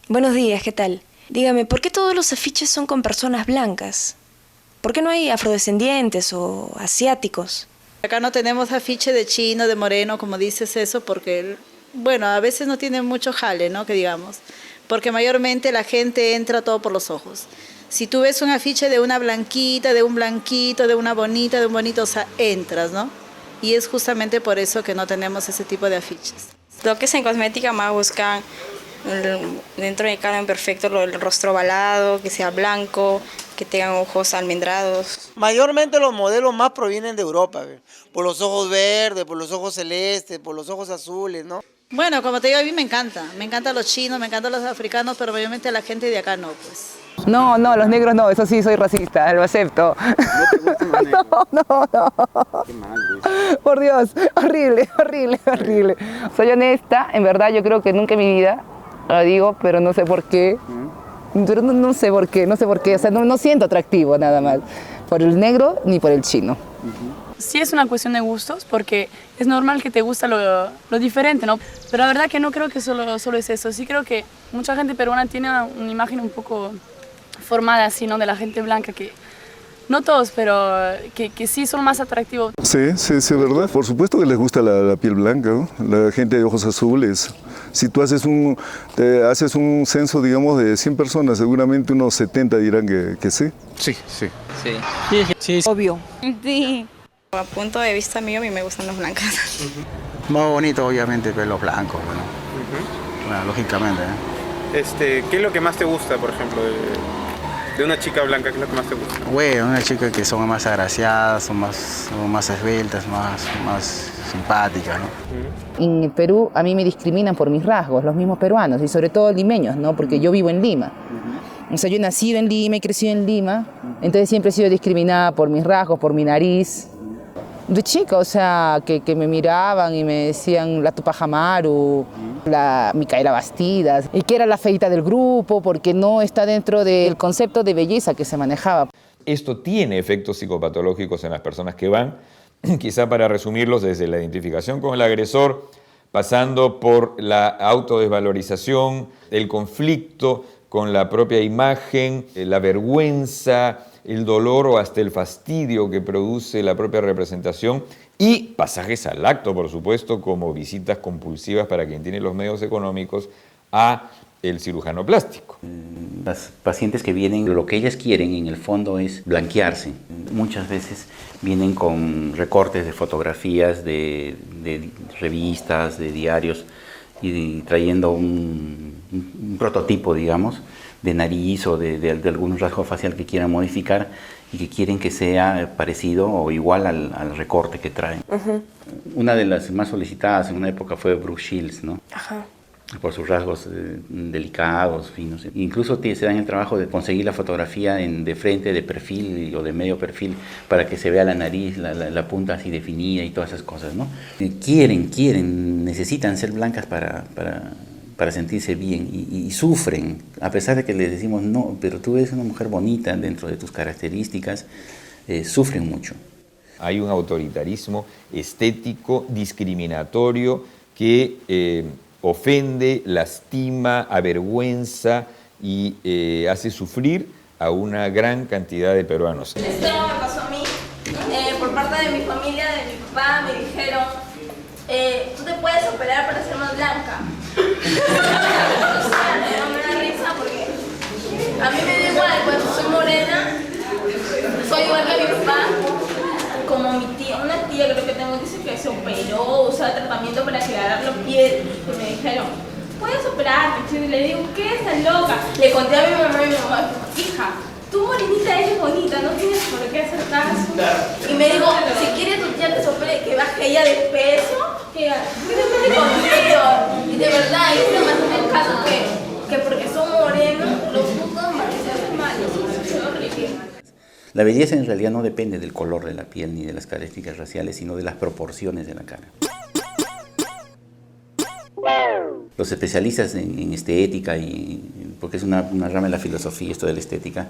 Buenos días, ¿qué tal? Dígame, ¿por qué todos los afiches son con personas blancas? ¿Por qué no hay afrodescendientes o asiáticos? Acá no tenemos afiche de chino, de moreno, como dices eso, porque, bueno, a veces no tiene mucho jale, ¿no? Que digamos, porque mayormente la gente entra todo por los ojos. Si tú ves un afiche de una blanquita, de un blanquito, de una bonita, de un bonito, o sea, entras, ¿no? Y es justamente por eso que no tenemos ese tipo de afiches. Lo que es en cosmética más buscan dentro de cada imperfecto, el rostro ovalado, que sea blanco, que tengan ojos almendrados. Mayormente los modelos más provienen de Europa, por los ojos verdes, por los ojos celestes, por los ojos azules, ¿no? Bueno, como te digo, a mí me encantan los chinos, me encantan los africanos, pero obviamente la gente de acá no, pues. No, los negros no, eso sí soy racista, lo acepto. No. Qué mal, Por Dios, horrible. Soy honesta, en verdad yo creo que nunca en mi vida lo digo, pero no sé por qué. Pero no sé por qué, o sea, no siento atractivo nada más, por el negro ni por el chino. Sí es una cuestión de gustos, porque es normal que te gusta lo diferente, ¿no? Pero la verdad que no creo que solo es eso. Sí creo que mucha gente peruana tiene una imagen un poco formada así, ¿no? De la gente blanca, que no todos, pero que sí son más atractivos. Sí, ¿verdad? Por supuesto que les gusta la piel blanca, ¿no? La gente de ojos azules. Si tú haces un censo, digamos, de 100 personas, seguramente unos 70 dirán que sí. Sí. Obvio. Sí. A punto de vista mío, a mí me gustan los blancos. Más bonito, obviamente, pelo blanco, bueno. Bueno, lógicamente, ¿Qué es lo que más te gusta, por ejemplo, de una chica blanca? ¿Qué es lo que más te gusta? Bueno, una chica que son más agraciadas, son más esbeltas, más simpáticas, ¿no? En el Perú a mí me discriminan por mis rasgos, los mismos peruanos, y sobre todo limeños, ¿no? Porque yo vivo en Lima. O sea, yo he nacido en Lima y crecí en Lima, entonces siempre he sido discriminada por mis rasgos, por mi nariz. De chica, o sea, que me miraban y me decían la Tupac Amaru, la Micaela Bastidas, y que era la feita del grupo porque no está dentro del concepto de belleza que se manejaba. Esto tiene efectos psicopatológicos en las personas que van, quizá para resumirlos, desde la identificación con el agresor, pasando por la autodesvalorización, el conflicto con la propia imagen, la vergüenza, el dolor o hasta el fastidio que produce la propia representación y pasajes al acto, por supuesto, como visitas compulsivas para quien tiene los medios económicos a el cirujano plástico. Las pacientes que vienen, lo que ellas quieren en el fondo es blanquearse. Muchas veces vienen con recortes de fotografías de revistas, de diarios y trayendo un prototipo, digamos, de nariz o de algún rasgo facial que quieran modificar y que quieren que sea parecido o igual al recorte que traen. Una de las más solicitadas en una época fue Brooke Shields, ¿no? Por sus rasgos delicados, finos. Incluso se dan el trabajo de conseguir la fotografía de frente, de perfil o de medio perfil para que se vea la nariz, la punta así definida y todas esas cosas, ¿no? Necesitan ser blancas para sentirse bien y sufren, a pesar de que les decimos no, pero tú eres una mujer bonita dentro de tus características, sufren mucho. Hay un autoritarismo estético, discriminatorio, que ofende, lastima, avergüenza y hace sufrir a una gran cantidad de peruanos. Esto me pasó a mí, por parte de mi familia, de mi papá, me dijeron, tú te puedes operar para ser más blanca. Me da risa porque a mí me da igual, pues soy morena, soy igual que mi papá, como mi tía, una tía creo que tengo, dice que se operó, usa tratamiento para aclarar la piel, y me dijeron, puedes operarte, y le digo, ¿qué? ¿Estás loca? Le conté a mi mamá y mi mamá, hija, tú morenita eres bonita, no tienes por qué hacer caso. Y me dijo, si quieres tu tía que se opere, que baje ella de peso, que te conmigo. Y de verdad, y se me hace el caso que porque son morenos, los juzgan mal, se hacen mal, eso es horrible. La belleza en realidad no depende del color de la piel ni de las características raciales, sino de las proporciones de la cara. Los especialistas en estética, porque es una rama de la filosofía esto de la estética,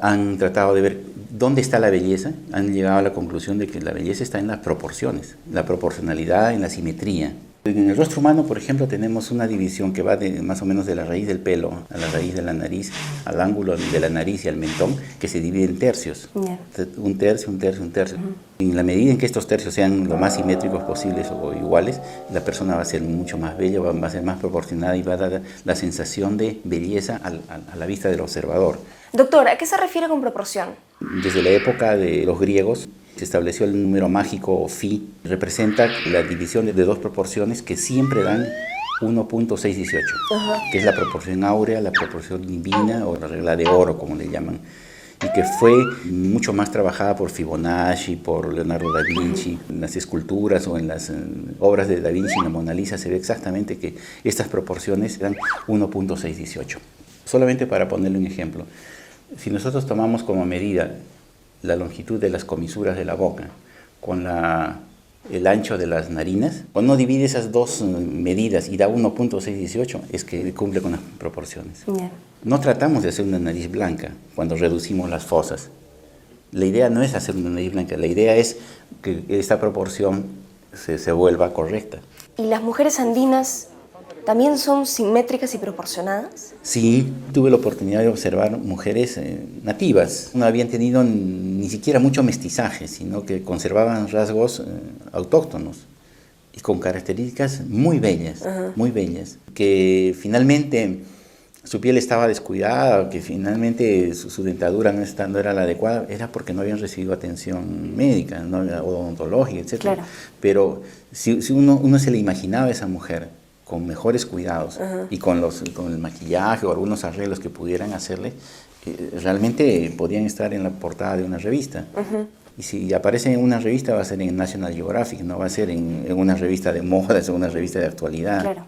han tratado de ver dónde está la belleza, han llegado a la conclusión de que la belleza está en las proporciones, la proporcionalidad, en la simetría. En el rostro humano, por ejemplo, tenemos una división que va más o menos de la raíz del pelo a la raíz de la nariz, al ángulo de la nariz y al mentón, que se divide en tercios. Un tercio, un tercio, un tercio. En la medida en que estos tercios sean lo más simétricos posibles o iguales, la persona va a ser mucho más bella, va a ser más proporcionada y va a dar la sensación de belleza a la vista del observador. Doctor, ¿a qué se refiere con proporción? Desde la época de los griegos se estableció el número mágico phi, representa la división de dos proporciones que siempre dan 1.618, que es la proporción áurea, la proporción divina o la regla de oro, como le llaman, y que fue mucho más trabajada por Fibonacci, por Leonardo da Vinci. En las esculturas o en las obras de da Vinci, en la Mona Lisa, se ve exactamente que estas proporciones eran 1.618. Solamente para ponerle un ejemplo, si nosotros tomamos como medida la longitud de las comisuras de la boca con el ancho de las narinas, cuando uno divide esas dos medidas y da 1.618, es que cumple con las proporciones. No tratamos de hacer una nariz blanca cuando reducimos las fosas. La idea no es hacer una nariz blanca, la idea es que esta proporción se vuelva correcta. ¿Y las mujeres andinas también son simétricas y proporcionadas? Sí, tuve la oportunidad de observar mujeres nativas. No habían tenido ni siquiera mucho mestizaje, sino que conservaban rasgos autóctonos y con características muy bellas, que finalmente su piel estaba descuidada, que finalmente su dentadura no era la adecuada, era porque no habían recibido atención médica, no odontológica, etc. Claro. Pero si uno se le imaginaba a esa mujer con mejores cuidados y con el maquillaje o algunos arreglos que pudieran hacerle, realmente podían estar en la portada de una revista. Y si aparece en una revista va a ser en National Geographic, no va a ser en una revista de moda, en una revista de actualidad. Claro.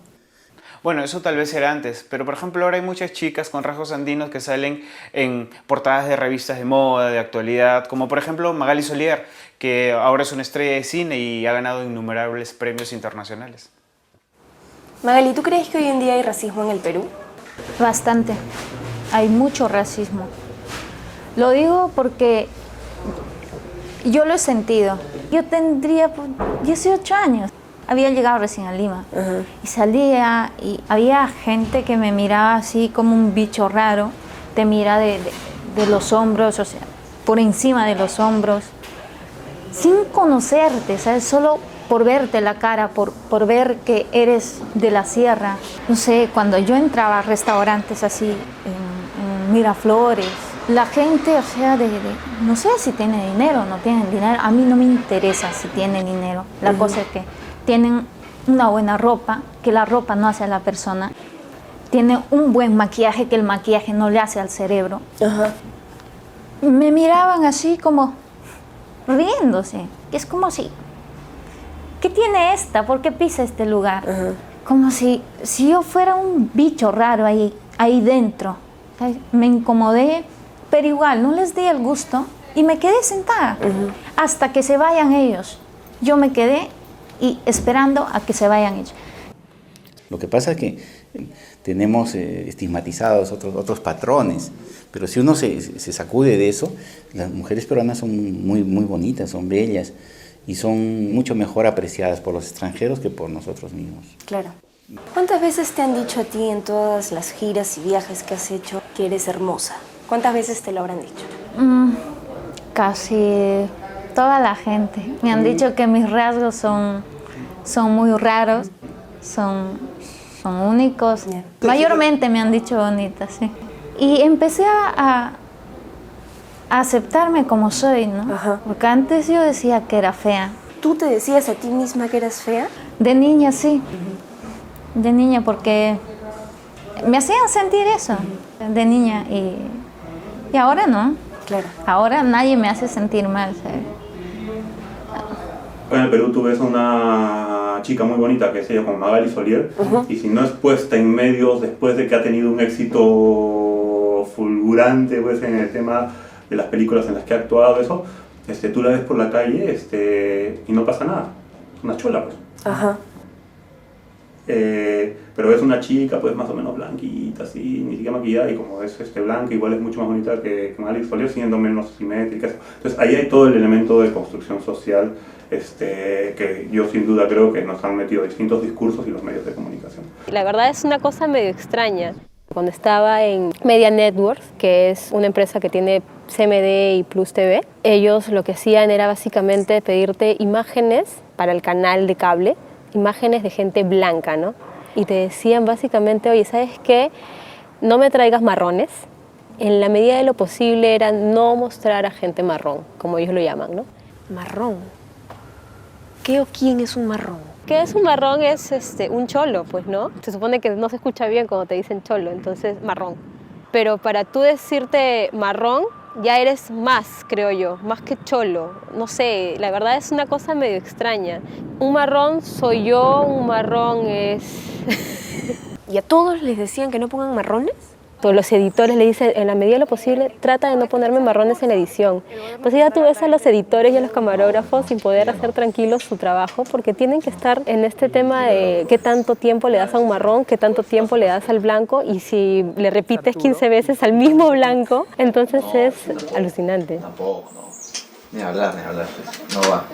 Bueno, eso tal vez era antes, pero por ejemplo ahora hay muchas chicas con rasgos andinos que salen en portadas de revistas de moda, de actualidad, como por ejemplo Magali Solier, que ahora es una estrella de cine y ha ganado innumerables premios internacionales. Magali, ¿tú crees que hoy en día hay racismo en el Perú? Bastante. Hay mucho racismo. Lo digo porque yo lo he sentido. Yo tendría 18 años. Había llegado recién a Lima. Y salía y había gente que me miraba así como un bicho raro. Te mira de los hombros, o sea, por encima de los hombros. Sin conocerte, ¿sabes? Solo por verte la cara, por ver que eres de la sierra. No sé, cuando yo entraba a restaurantes así, en Miraflores, la gente, o sea, no sé si tiene dinero o no tienen dinero, a mí no me interesa si tienen dinero. La cosa es que tienen una buena ropa, que la ropa no hace a la persona, tienen un buen maquillaje, que el maquillaje no le hace al cerebro. Me miraban así como riéndose, que es como si... ¿Qué tiene esta? ¿Por qué pisa este lugar? Como si yo fuera un bicho raro ahí dentro. Me incomodé, pero igual no les di el gusto y me quedé sentada hasta que se vayan ellos. Yo me quedé esperando a que se vayan ellos. Lo que pasa es que tenemos estigmatizados otros patrones, pero si uno se sacude de eso, las mujeres peruanas son muy bonitas, son bellas, y son mucho mejor apreciadas por los extranjeros que por nosotros mismos. Claro. ¿Cuántas veces te han dicho a ti en todas las giras y viajes que has hecho que eres hermosa? ¿Cuántas veces te lo habrán dicho? Casi toda la gente. Me han dicho que mis rasgos son muy raros, son únicos. Mayormente me han dicho bonita, sí. Y empecé a aceptarme como soy, ¿no? Porque antes yo decía que era fea. ¿Tú te decías a ti misma que eras fea? De niña, sí. De niña, porque me hacían sentir eso, de niña. Y ahora no. Claro. Ahora nadie me hace sentir mal, ¿sabes? En el Perú tú ves una chica muy bonita que se llama como Magali Solier, y si no es puesta en medios después de que ha tenido un éxito fulgurante pues, en el tema de las películas en las que ha actuado, eso, tú la ves por la calle y no pasa nada, es una chola pues. Pero es una chica pues más o menos blanquita, así, ni siquiera maquillada, y como es blanca, igual es mucho más bonita que Magali Solier, siendo menos simétrica. Entonces ahí hay todo el elemento de construcción social que yo sin duda creo que nos han metido distintos discursos y los medios de comunicación. La verdad es una cosa medio extraña. Cuando estaba en Media Networks, que es una empresa que tiene CMD y Plus TV, ellos lo que hacían era básicamente pedirte imágenes para el canal de cable, imágenes de gente blanca, ¿no? Y te decían básicamente, oye, ¿sabes qué? No me traigas marrones. En la medida de lo posible era no mostrar a gente marrón, como ellos lo llaman, ¿no? Marrón. ¿Qué o quién es un marrón? que es un marrón es un cholo, pues, ¿no? Se supone que no se escucha bien cuando te dicen cholo, entonces marrón. Pero para tú decirte marrón, ya eres más, creo yo, más que cholo. No sé, la verdad es una cosa medio extraña. Un marrón soy yo, un marrón es... ¿Y a todos les decían que no pongan marrones? Todos los editores le dicen, en la medida de lo posible, trata de no ponerme marrones en la edición. Pues ya tú ves a los editores y a los camarógrafos sin poder hacer tranquilos su trabajo, porque tienen que estar en este tema de qué tanto tiempo le das a un marrón, qué tanto tiempo le das al blanco, y si le repites 15 veces al mismo blanco, entonces es alucinante. Ni hablar, no va.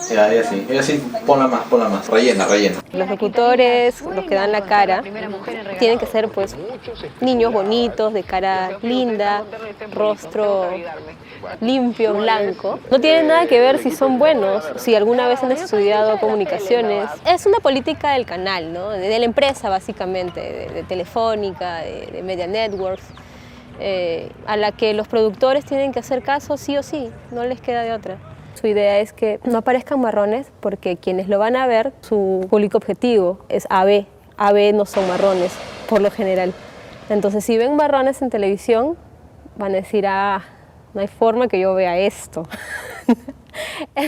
Ella sí, ponla más, rellena. Los locutores, los que dan la cara, tienen que ser pues niños bonitos, de cara linda, rostro limpio, blanco. No tiene nada que ver si son buenos, si alguna vez han estudiado comunicaciones. Es una política del canal, ¿no? De la empresa básicamente, de Telefónica, de Media Networks. A la que los productores tienen que hacer caso sí o sí, no les queda de otra. Su idea es que no aparezcan marrones porque quienes lo van a ver, su público objetivo es AB. AB no son marrones, por lo general. Entonces, si ven marrones en televisión, van a decir, no hay forma que yo vea esto.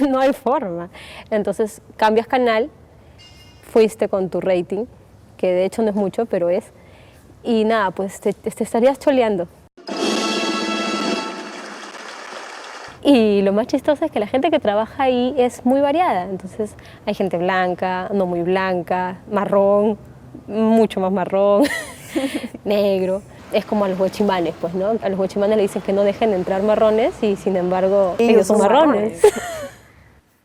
No hay forma. Entonces, cambias canal, fuiste con tu rating, que de hecho no es mucho, pero es. Y nada, pues te estarías choleando. Y lo más chistoso es que la gente que trabaja ahí es muy variada. Entonces hay gente blanca, no muy blanca, marrón, mucho más marrón, negro. Es como a los guachimanes, pues, ¿no? A los guachimanes le dicen que no dejen entrar marrones y sin embargo ellos son marrones.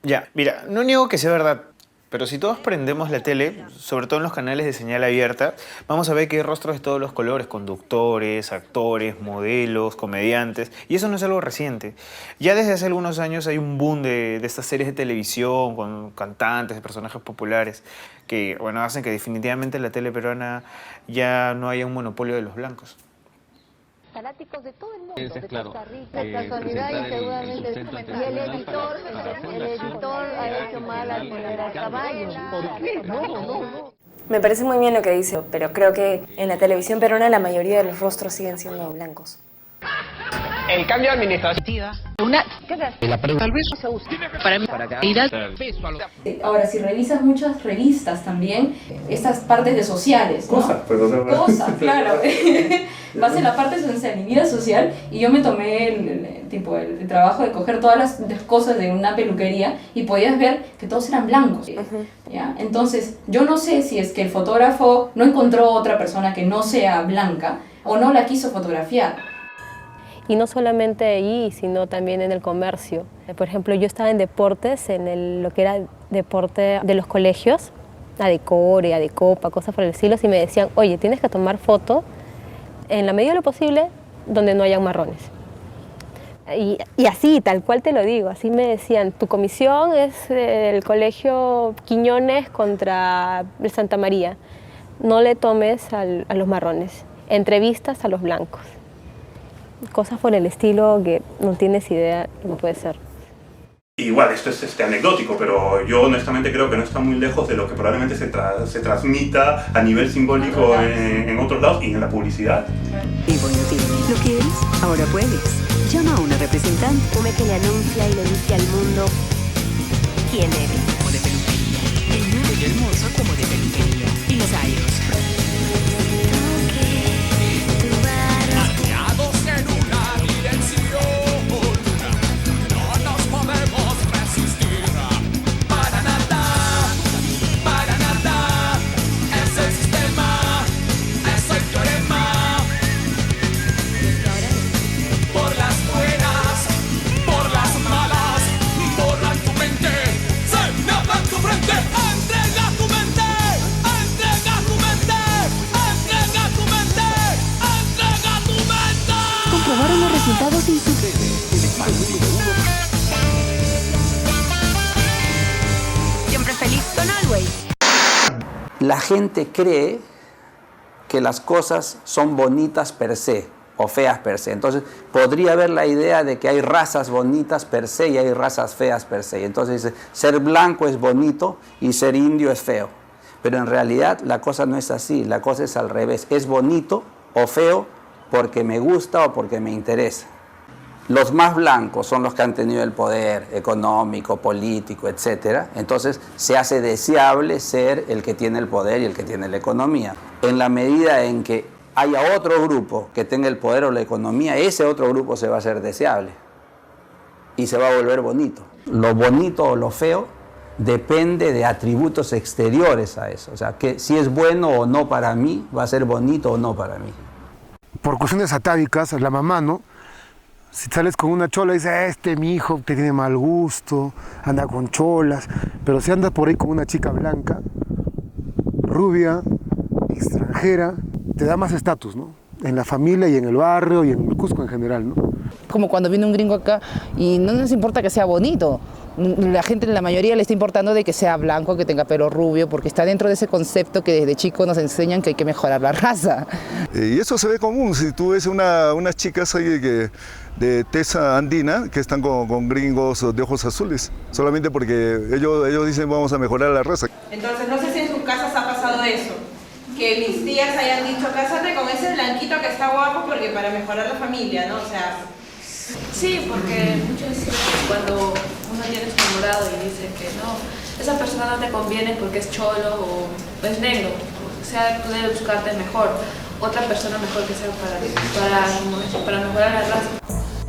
Ya, mira, no niego que sea verdad. Pero si todos prendemos la tele, sobre todo en los canales de señal abierta, vamos a ver que hay rostros de todos los colores, conductores, actores, modelos, comediantes, y eso no es algo reciente. Ya desde hace algunos años hay un boom de estas series de televisión con cantantes, de personajes populares, que bueno, hacen que definitivamente en la tele peruana ya no haya un monopolio de los blancos. Fanáticos de todo el mundo, Es de claro, Costa Rica, casualidad y seguramente y el editor ha hecho mal al poner al caballo. ¿Por qué? No. Me parece muy bien lo que dice, pero creo que en la televisión peruana la mayoría de los rostros siguen siendo blancos. El cambio administrativo. Tal vez se usa para calidad. Ahora, si revisas muchas revistas también, estas partes de sociales, ¿no? Cosas, claro. Vas en la parte social y vida social, y yo me tomé el trabajo de coger todas las cosas de una peluquería y podías ver que todos eran blancos. ¿Ya? Entonces, yo no sé si es que el fotógrafo no encontró otra persona que no sea blanca o no la quiso fotografiar. Y no solamente ahí, sino también en el comercio. Por ejemplo, yo estaba en deportes, en lo que era deporte de los colegios, Adecore, Adecopa, cosas por el estilo, y me decían, oye, tienes que tomar foto en la medida de lo posible donde no hayan marrones. Y así, tal cual te lo digo, así me decían, tu comisión es el colegio Quiñones contra el Santa María, no le tomes a los marrones, entrevistas a los blancos. Cosas por el estilo que no tienes idea de cómo puede ser. Igual, esto es anecdótico, pero yo honestamente creo que no está muy lejos de lo que probablemente se transmita a nivel simbólico en otros lados y en la publicidad. Y bueno, lo quieres, ahora puedes. Llama a una representante. Come que le anuncia y le dice al mundo quién eres. Como de peluquería. El nuevo y hermoso como de peluquería. Y los años. Comprobaron los resultados en su... Siempre feliz con Always. La gente cree que las cosas son bonitas per se o feas per se. Entonces podría haber la idea de que hay razas bonitas per se y hay razas feas per se. Entonces dice, ser blanco es bonito y ser indio es feo. Pero en realidad la cosa no es así, la cosa es al revés. Es bonito o feo porque me gusta o porque me interesa. Los más blancos son los que han tenido el poder económico, político, etc. Entonces se hace deseable ser el que tiene el poder y el que tiene la economía. En la medida en que haya otro grupo que tenga el poder o la economía, ese otro grupo se va a hacer deseable y se va a volver bonito. Lo bonito o lo feo depende de atributos exteriores a eso. O sea, que si es bueno o no para mí, va a ser bonito o no para mí. Por cuestiones atávicas, la mamá, ¿no? Si sales con una chola, dice, mi hijo te tiene mal gusto, anda con cholas. Pero si andas por ahí con una chica blanca, rubia, extranjera, te da más estatus, ¿no? En la familia y en el barrio y en el Cusco en general, ¿no? Como cuando viene un gringo acá y no nos importa que sea bonito. La gente, la mayoría le está importando de que sea blanco, que tenga pelo rubio, porque está dentro de ese concepto que desde chico nos enseñan que hay que mejorar la raza. Y eso se ve común, si tú ves unas chicas ahí de tez andina que están con gringos de ojos azules, solamente porque ellos dicen vamos a mejorar la raza. Entonces no sé si en sus casas ha pasado eso, que mis tías hayan dicho cásate con ese blanquito que está guapo porque para mejorar la familia, ¿no? O sea... Sí, porque muchas veces cuando uno tiene enamorado y dice que no, esa persona no te conviene porque es cholo o es negro, o sea, tú debes buscarte mejor, otra persona mejor que sea para mejorar la raza.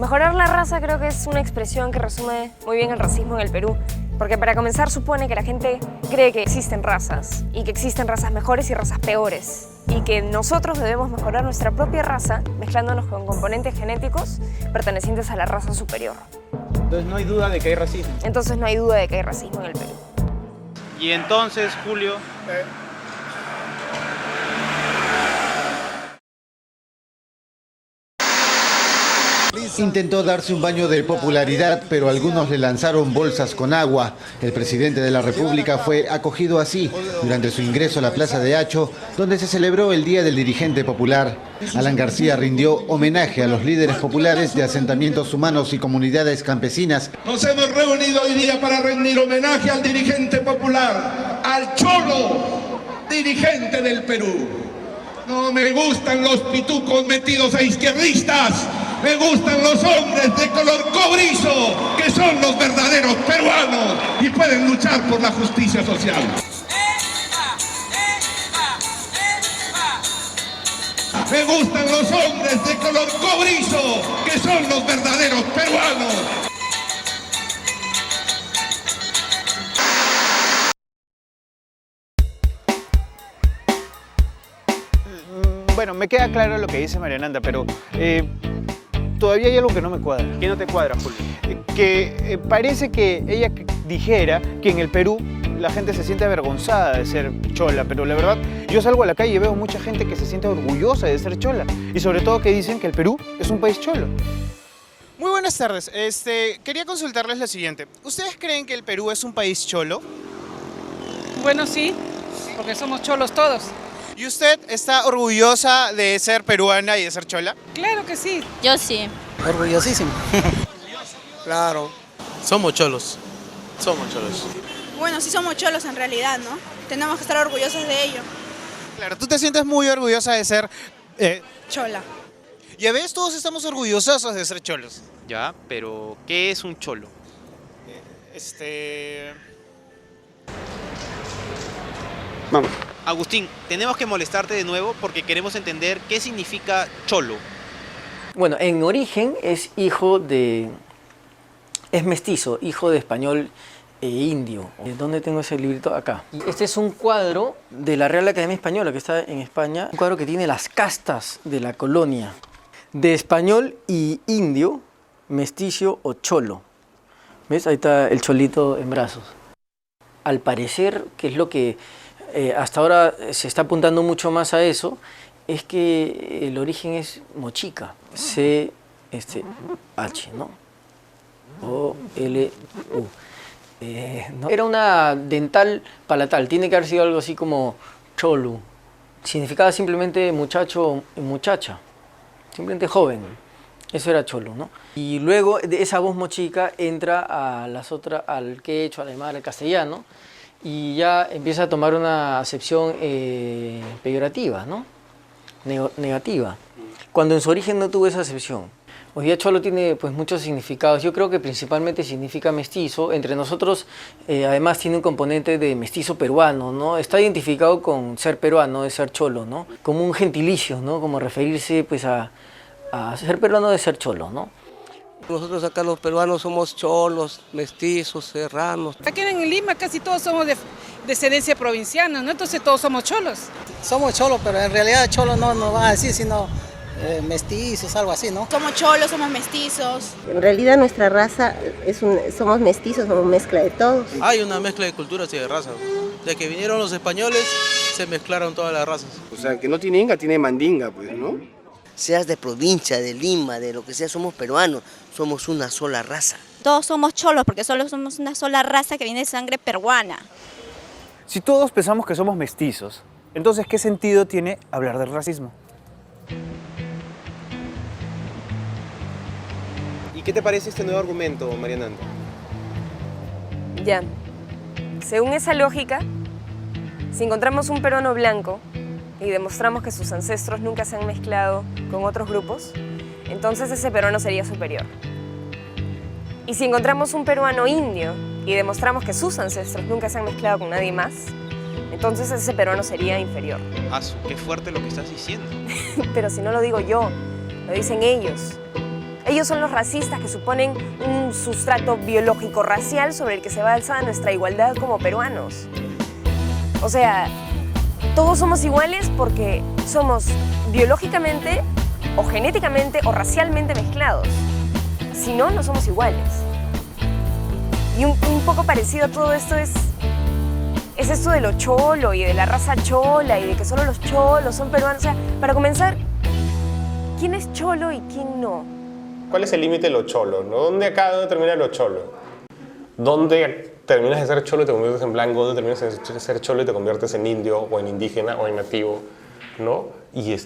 Mejorar la raza creo que es una expresión que resume muy bien el racismo en el Perú, porque para comenzar supone que la gente cree que existen razas, y que existen razas mejores y razas peores, y que nosotros debemos mejorar nuestra propia raza mezclándonos con componentes genéticos pertenecientes a la raza superior. Entonces no hay duda de que hay racismo. Entonces no hay duda de que hay racismo en el Perú. Y entonces, Julio... Intentó darse un baño de popularidad, pero algunos le lanzaron bolsas con agua. El presidente de la República fue acogido así durante su ingreso a la Plaza de Hacho, donde se celebró el Día del Dirigente Popular. Alan García rindió homenaje a los líderes populares de asentamientos humanos y comunidades campesinas. Nos hemos reunido hoy día para rendir homenaje al dirigente popular, al cholo dirigente del Perú. No me gustan los pitucos metidos a izquierdistas. Me gustan los hombres de color cobrizo, que son los verdaderos peruanos y pueden luchar por la justicia social. Me gustan los hombres de color cobrizo, que son los verdaderos peruanos. Bueno, me queda claro lo que dice Mariananda, pero todavía hay algo que no me cuadra. ¿Qué no te cuadra, Julio? Que parece que ella dijera que en el Perú la gente se siente avergonzada de ser chola, pero la verdad, yo salgo a la calle y veo mucha gente que se siente orgullosa de ser chola, y sobre todo que dicen que el Perú es un país cholo. Muy buenas tardes, quería consultarles lo siguiente. ¿Ustedes creen que el Perú es un país cholo? Bueno, sí, porque somos cholos todos. ¿Y usted está orgullosa de ser peruana y de ser chola? Claro que sí. Yo sí. Orgullosísimo. Claro. Somos cholos. Somos cholos. Bueno, sí somos cholos en realidad, ¿no? Tenemos que estar orgullosos de ello. Claro, tú te sientes muy orgullosa de ser... chola. Ya ves, todos estamos orgullosos de ser cholos. Ya, pero ¿qué es un cholo? Vamos. Agustín, tenemos que molestarte de nuevo porque queremos entender qué significa cholo. Bueno, en origen es mestizo, hijo de español e indio. ¿Dónde tengo ese librito? Acá. Y este es un cuadro de la Real Academia Española que está en España. Un cuadro que tiene las castas de la colonia. De español y indio, mestizo o cholo. ¿Ves? Ahí está el cholito en brazos. Al parecer, que es lo que hasta ahora se está apuntando mucho más a eso, es que el origen es mochica. C-H, ¿no? O-L-U. ¿No? Era una dental palatal, tiene que haber sido algo así como cholu. Significaba simplemente muchacho o muchacha. simplemente joven. Eso era cholo, ¿no? Y luego de esa voz mochica entra a al quechua, al aymara, al castellano, y ya empieza a tomar una acepción peyorativa, ¿no? Negativa, cuando en su origen no tuvo esa acepción. Hoy día cholo tiene pues muchos significados. Yo creo que principalmente significa mestizo. Entre nosotros además tiene un componente de mestizo peruano, ¿no? Está identificado con ser peruano, de ser cholo, ¿no? Como un gentilicio, ¿no? Como referirse pues a ser peruano de ser cholo, ¿no? Nosotros acá los peruanos somos cholos, mestizos, serranos. Aquí en Lima casi todos somos de descendencia provinciana, ¿no? Entonces todos somos cholos. Somos cholos, pero en realidad cholos no nos van a decir, sino mestizos, algo así, ¿no? Somos cholos, somos mestizos. En realidad nuestra raza somos mestizos, somos mezcla de todos. Hay una mezcla de culturas y de razas. De que vinieron los españoles, se mezclaron todas las razas. O sea, que no tiene inga, tiene mandinga, pues, ¿no? Seas de provincia, de Lima, de lo que sea, somos peruanos, somos una sola raza. Todos somos cholos porque solo somos una sola raza que viene de sangre peruana. Si todos pensamos que somos mestizos, entonces ¿qué sentido tiene hablar del racismo? ¿Y qué te parece este nuevo argumento, Mariana? Ya, según esa lógica, si encontramos un peruano blanco y demostramos que sus ancestros nunca se han mezclado con otros grupos, entonces ese peruano sería superior. Y si encontramos un peruano indio y demostramos que sus ancestros nunca se han mezclado con nadie más, entonces ese peruano sería inferior. Asu, qué fuerte lo que estás diciendo. Pero si no lo digo yo, lo dicen ellos. Ellos son los racistas que suponen un sustrato biológico racial sobre el que se basa nuestra igualdad como peruanos. O sea, todos somos iguales porque somos biológicamente o genéticamente o racialmente mezclados. Si no, no somos iguales. Y un poco parecido a todo esto es esto de lo cholo y de la raza chola y de que solo los cholos son peruanos. O sea, para comenzar, ¿quién es cholo y quién no? ¿Cuál es el límite de lo cholo? ¿No? ¿Dónde termina lo cholo? ¿Dónde terminas de ser cholo y te conviertes en blanco? ¿Dónde terminas de ser cholo y te conviertes en indio o en indígena o en nativo? ¿No? Y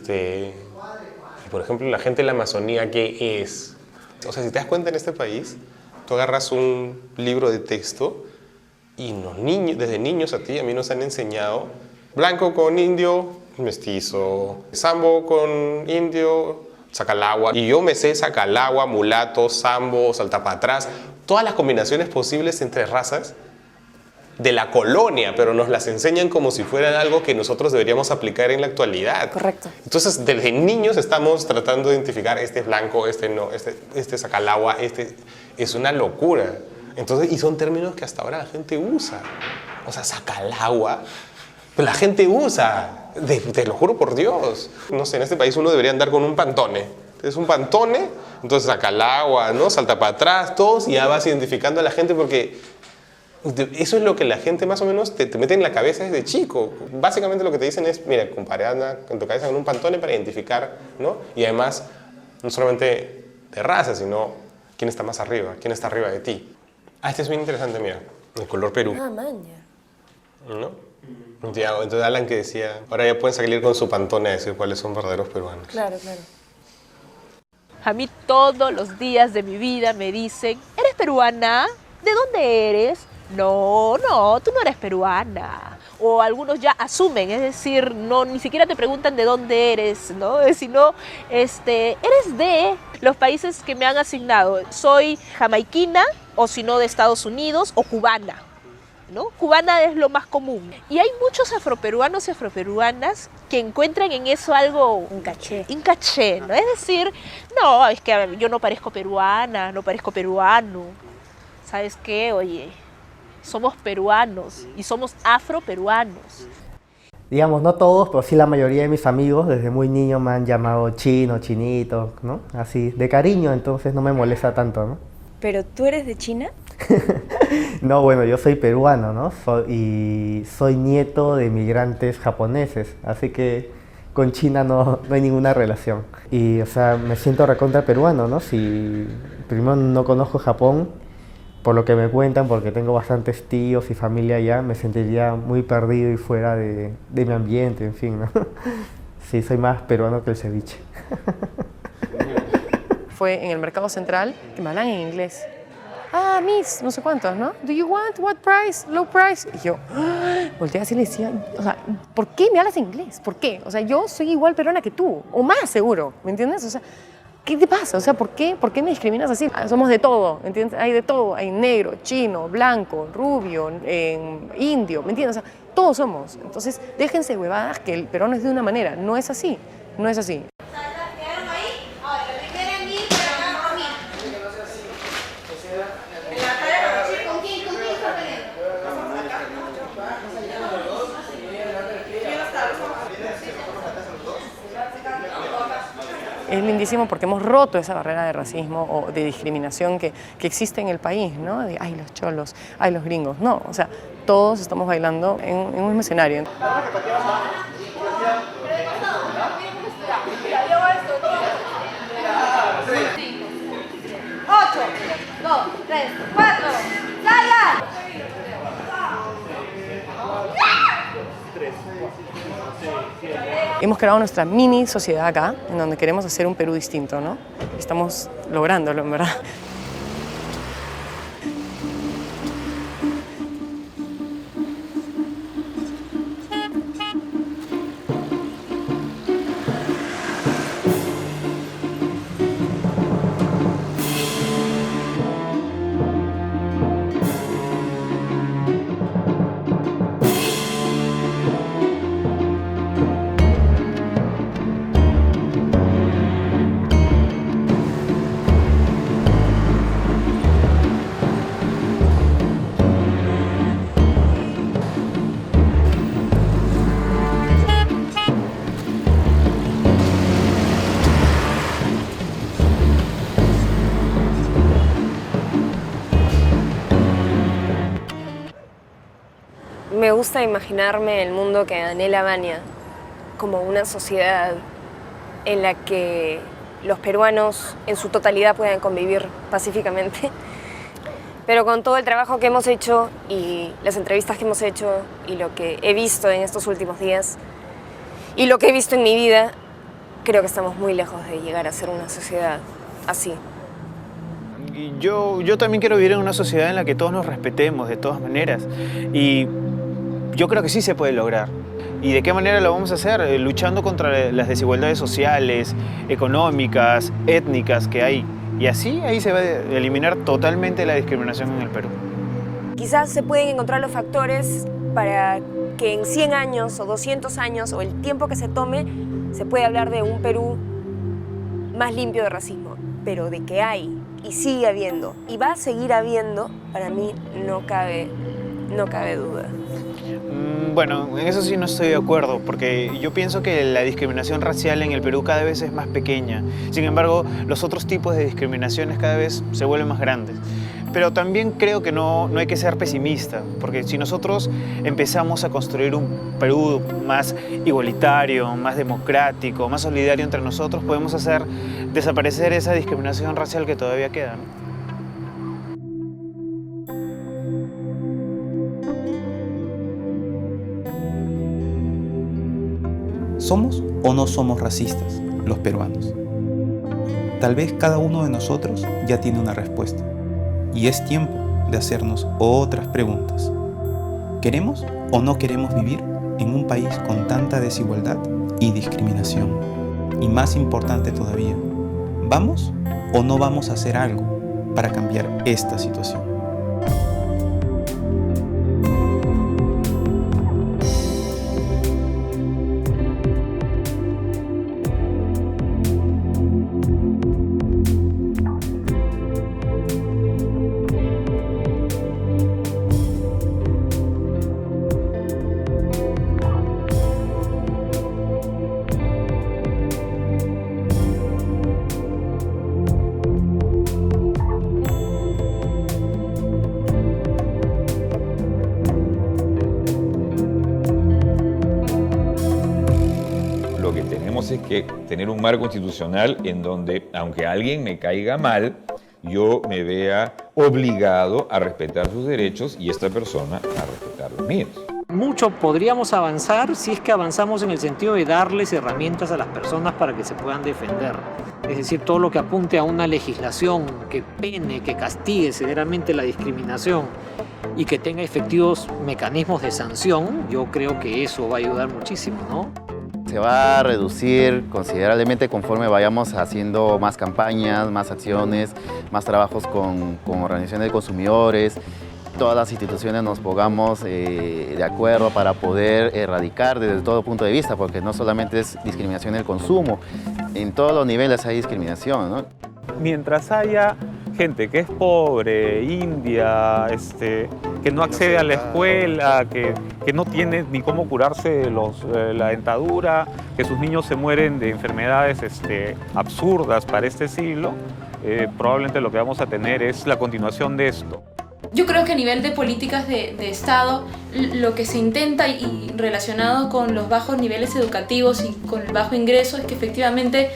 por ejemplo, la gente de la Amazonía, ¿qué es? O sea, si te das cuenta en este país, tú agarras un libro de texto y los niños, desde niños a ti, a mí nos han enseñado blanco con indio, mestizo, sambo con indio, sacalagua. Y yo me sé sacalagua, mulato, sambo, saltapatrás, todas las combinaciones posibles entre razas de la colonia, pero nos las enseñan como si fueran algo que nosotros deberíamos aplicar en la actualidad. Correcto. Entonces, desde niños estamos tratando de identificar este es blanco, este no, este sacalagua, este es una locura. Entonces, y son términos que hasta ahora la gente usa. O sea, sacalagua, pues la gente usa, te lo juro por Dios. No sé, en este país uno debería andar con un pantone. Es un pantone, entonces sacalagua, ¿no? Salta para atrás, todos, y ya vas identificando a la gente porque eso es lo que la gente más o menos te mete en la cabeza desde chico. Básicamente lo que te dicen es, mira, compadre, anda con tu cabeza con un pantone para identificar, ¿no? Y además, no solamente de raza, sino quién está más arriba, quién está arriba de ti. Este es bien interesante, mira, el color Perú. Ah, man, ya. ¿No? Entonces Alan que decía, ahora ya pueden salir con su pantone a decir cuáles son verdaderos peruanos. Claro, claro. A mí todos los días de mi vida me dicen, ¿eres peruana? ¿De dónde eres? No, tú no eres peruana. O algunos ya asumen, es decir, no, ni siquiera te preguntan de dónde eres, ¿no? Sino, eres de los países que me han asignado. Soy jamaiquina, o si no de Estados Unidos, o cubana, ¿no? Cubana es lo más común. Y hay muchos afroperuanos y afroperuanas que encuentran en eso algo... Un caché, ¿no? Es decir, no, es que yo no parezco peruana, no parezco peruano. ¿Sabes qué? Oye, somos peruanos y somos afroperuanos. Digamos, no todos, pero sí la mayoría de mis amigos desde muy niño me han llamado chino, chinito, ¿no? Así, de cariño, entonces no me molesta tanto, ¿no? ¿Pero tú eres de China? No, bueno, yo soy peruano, ¿no? Y soy nieto de migrantes japoneses, así que con China no hay ninguna relación. Y, o sea, me siento recontra peruano, ¿no? Si primero no conozco Japón, por lo que me cuentan, porque tengo bastantes tíos y familia allá, me sentiría muy perdido y fuera de mi ambiente, en fin, ¿no? Sí, soy más peruano que el ceviche. fue en el Mercado Central, que me hablan en inglés. Ah, Miss, no sé cuántos, ¿no? Do you want, what price, low price? Y yo, volteé así y le decía, o sea, ¿por qué me hablas en inglés? ¿Por qué? O sea, yo soy igual peruana que tú, o más seguro, ¿me entiendes? O sea, ¿qué te pasa? O sea, ¿por qué me discriminas así? Somos de todo, ¿entiendes? Hay de todo, hay negro, chino, blanco, rubio, indio, ¿me entiendes? O sea, todos somos. Entonces, déjense huevadas que el peruano es de una manera, no es así, no es así. Es lindísimo porque hemos roto esa barrera de racismo o de discriminación que existe en el país, ¿no? De, ay, los cholos, ay, los gringos. No, o sea, todos estamos bailando en un mismo escenario. 8, 2, 3, 4, ¡salgan! Hemos creado nuestra mini sociedad acá, en donde queremos hacer un Perú distinto, ¿no? Estamos lográndolo, en verdad. Me gusta imaginarme el mundo que anhela Vania como una sociedad en la que los peruanos en su totalidad puedan convivir pacíficamente. Pero con todo el trabajo que hemos hecho y las entrevistas que hemos hecho y lo que he visto en estos últimos días y lo que he visto en mi vida, creo que estamos muy lejos de llegar a ser una sociedad así. Yo también quiero vivir en una sociedad en la que todos nos respetemos de todas maneras. Y yo creo que sí se puede lograr. ¿Y de qué manera lo vamos a hacer? Luchando contra las desigualdades sociales, económicas, étnicas que hay. Y así ahí se va a eliminar totalmente la discriminación en el Perú. Quizás se pueden encontrar los factores para que en 100 años o 200 años o el tiempo que se tome se pueda hablar de un Perú más limpio de racismo. Pero de que hay y sigue habiendo y va a seguir habiendo, para mí no cabe duda. Bueno, en eso sí no estoy de acuerdo, porque yo pienso que la discriminación racial en el Perú cada vez es más pequeña. Sin embargo, los otros tipos de discriminaciones cada vez se vuelven más grandes. Pero también creo que no hay que ser pesimista, porque si nosotros empezamos a construir un Perú más igualitario, más democrático, más solidario entre nosotros, podemos hacer desaparecer esa discriminación racial que todavía queda, ¿no? ¿Somos o no somos racistas, los peruanos? Tal vez cada uno de nosotros ya tiene una respuesta. Y es tiempo de hacernos otras preguntas. ¿Queremos o no queremos vivir en un país con tanta desigualdad y discriminación? Y más importante todavía, ¿vamos o no vamos a hacer algo para cambiar esta situación? Es que tener un marco institucional en donde, aunque alguien me caiga mal, yo me vea obligado a respetar sus derechos y esta persona a respetar los míos. Mucho podríamos avanzar si es que avanzamos en el sentido de darles herramientas a las personas para que se puedan defender. Es decir, todo lo que apunte a una legislación que pene, que castigue severamente la discriminación y que tenga efectivos mecanismos de sanción, yo creo que eso va a ayudar muchísimo, ¿no? Se va a reducir considerablemente conforme vayamos haciendo más campañas, más acciones, más trabajos con organizaciones de consumidores. Todas las instituciones nos pongamos de acuerdo para poder erradicar desde todo punto de vista, porque no solamente es discriminación en el consumo, en todos los niveles hay discriminación, ¿no? Mientras haya gente que es pobre, india, que no accede a la escuela, que no tiene ni cómo curarse la dentadura, que sus niños se mueren de enfermedades absurdas para este siglo, probablemente lo que vamos a tener es la continuación de esto. Yo creo que a nivel de políticas de Estado, lo que se intenta y relacionado con los bajos niveles educativos y con el bajo ingreso es que efectivamente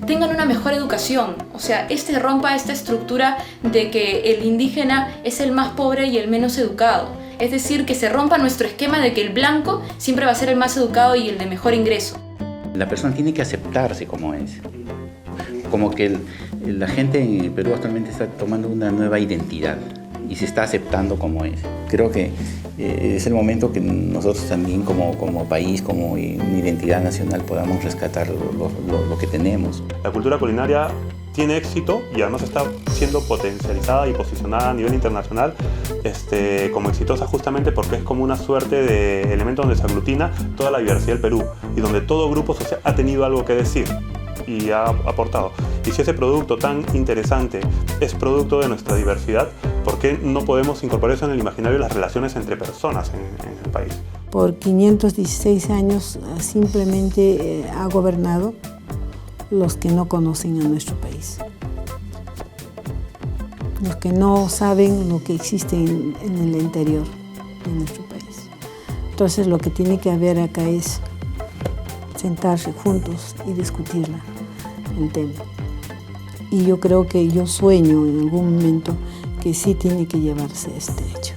tengan una mejor educación. O sea, rompa esta estructura de que el indígena es el más pobre y el menos educado. Es decir, que se rompa nuestro esquema de que el blanco siempre va a ser el más educado y el de mejor ingreso. La persona tiene que aceptarse como es. Como que la gente en el Perú actualmente está tomando una nueva identidad y se está aceptando como es. Creo que es el momento que nosotros también como país, como una identidad nacional, podamos rescatar lo que tenemos. La cultura culinaria tiene éxito y además está siendo potencializada y posicionada a nivel internacional como exitosa justamente porque es como una suerte de elemento donde se aglutina toda la diversidad del Perú y donde todo grupo social ha tenido algo que decir y ha aportado. Y si ese producto tan interesante es producto de nuestra diversidad, ¿por qué no podemos incorporar eso en el imaginario de las relaciones entre personas en el país? Por 516 años simplemente ha gobernado los que no conocen a nuestro país. Los que no saben lo que existe en el interior de nuestro país. Entonces lo que tiene que haber acá es sentarse juntos y discutirla, el tema. Y yo creo que yo sueño en algún momento que sí tiene que llevarse este hecho.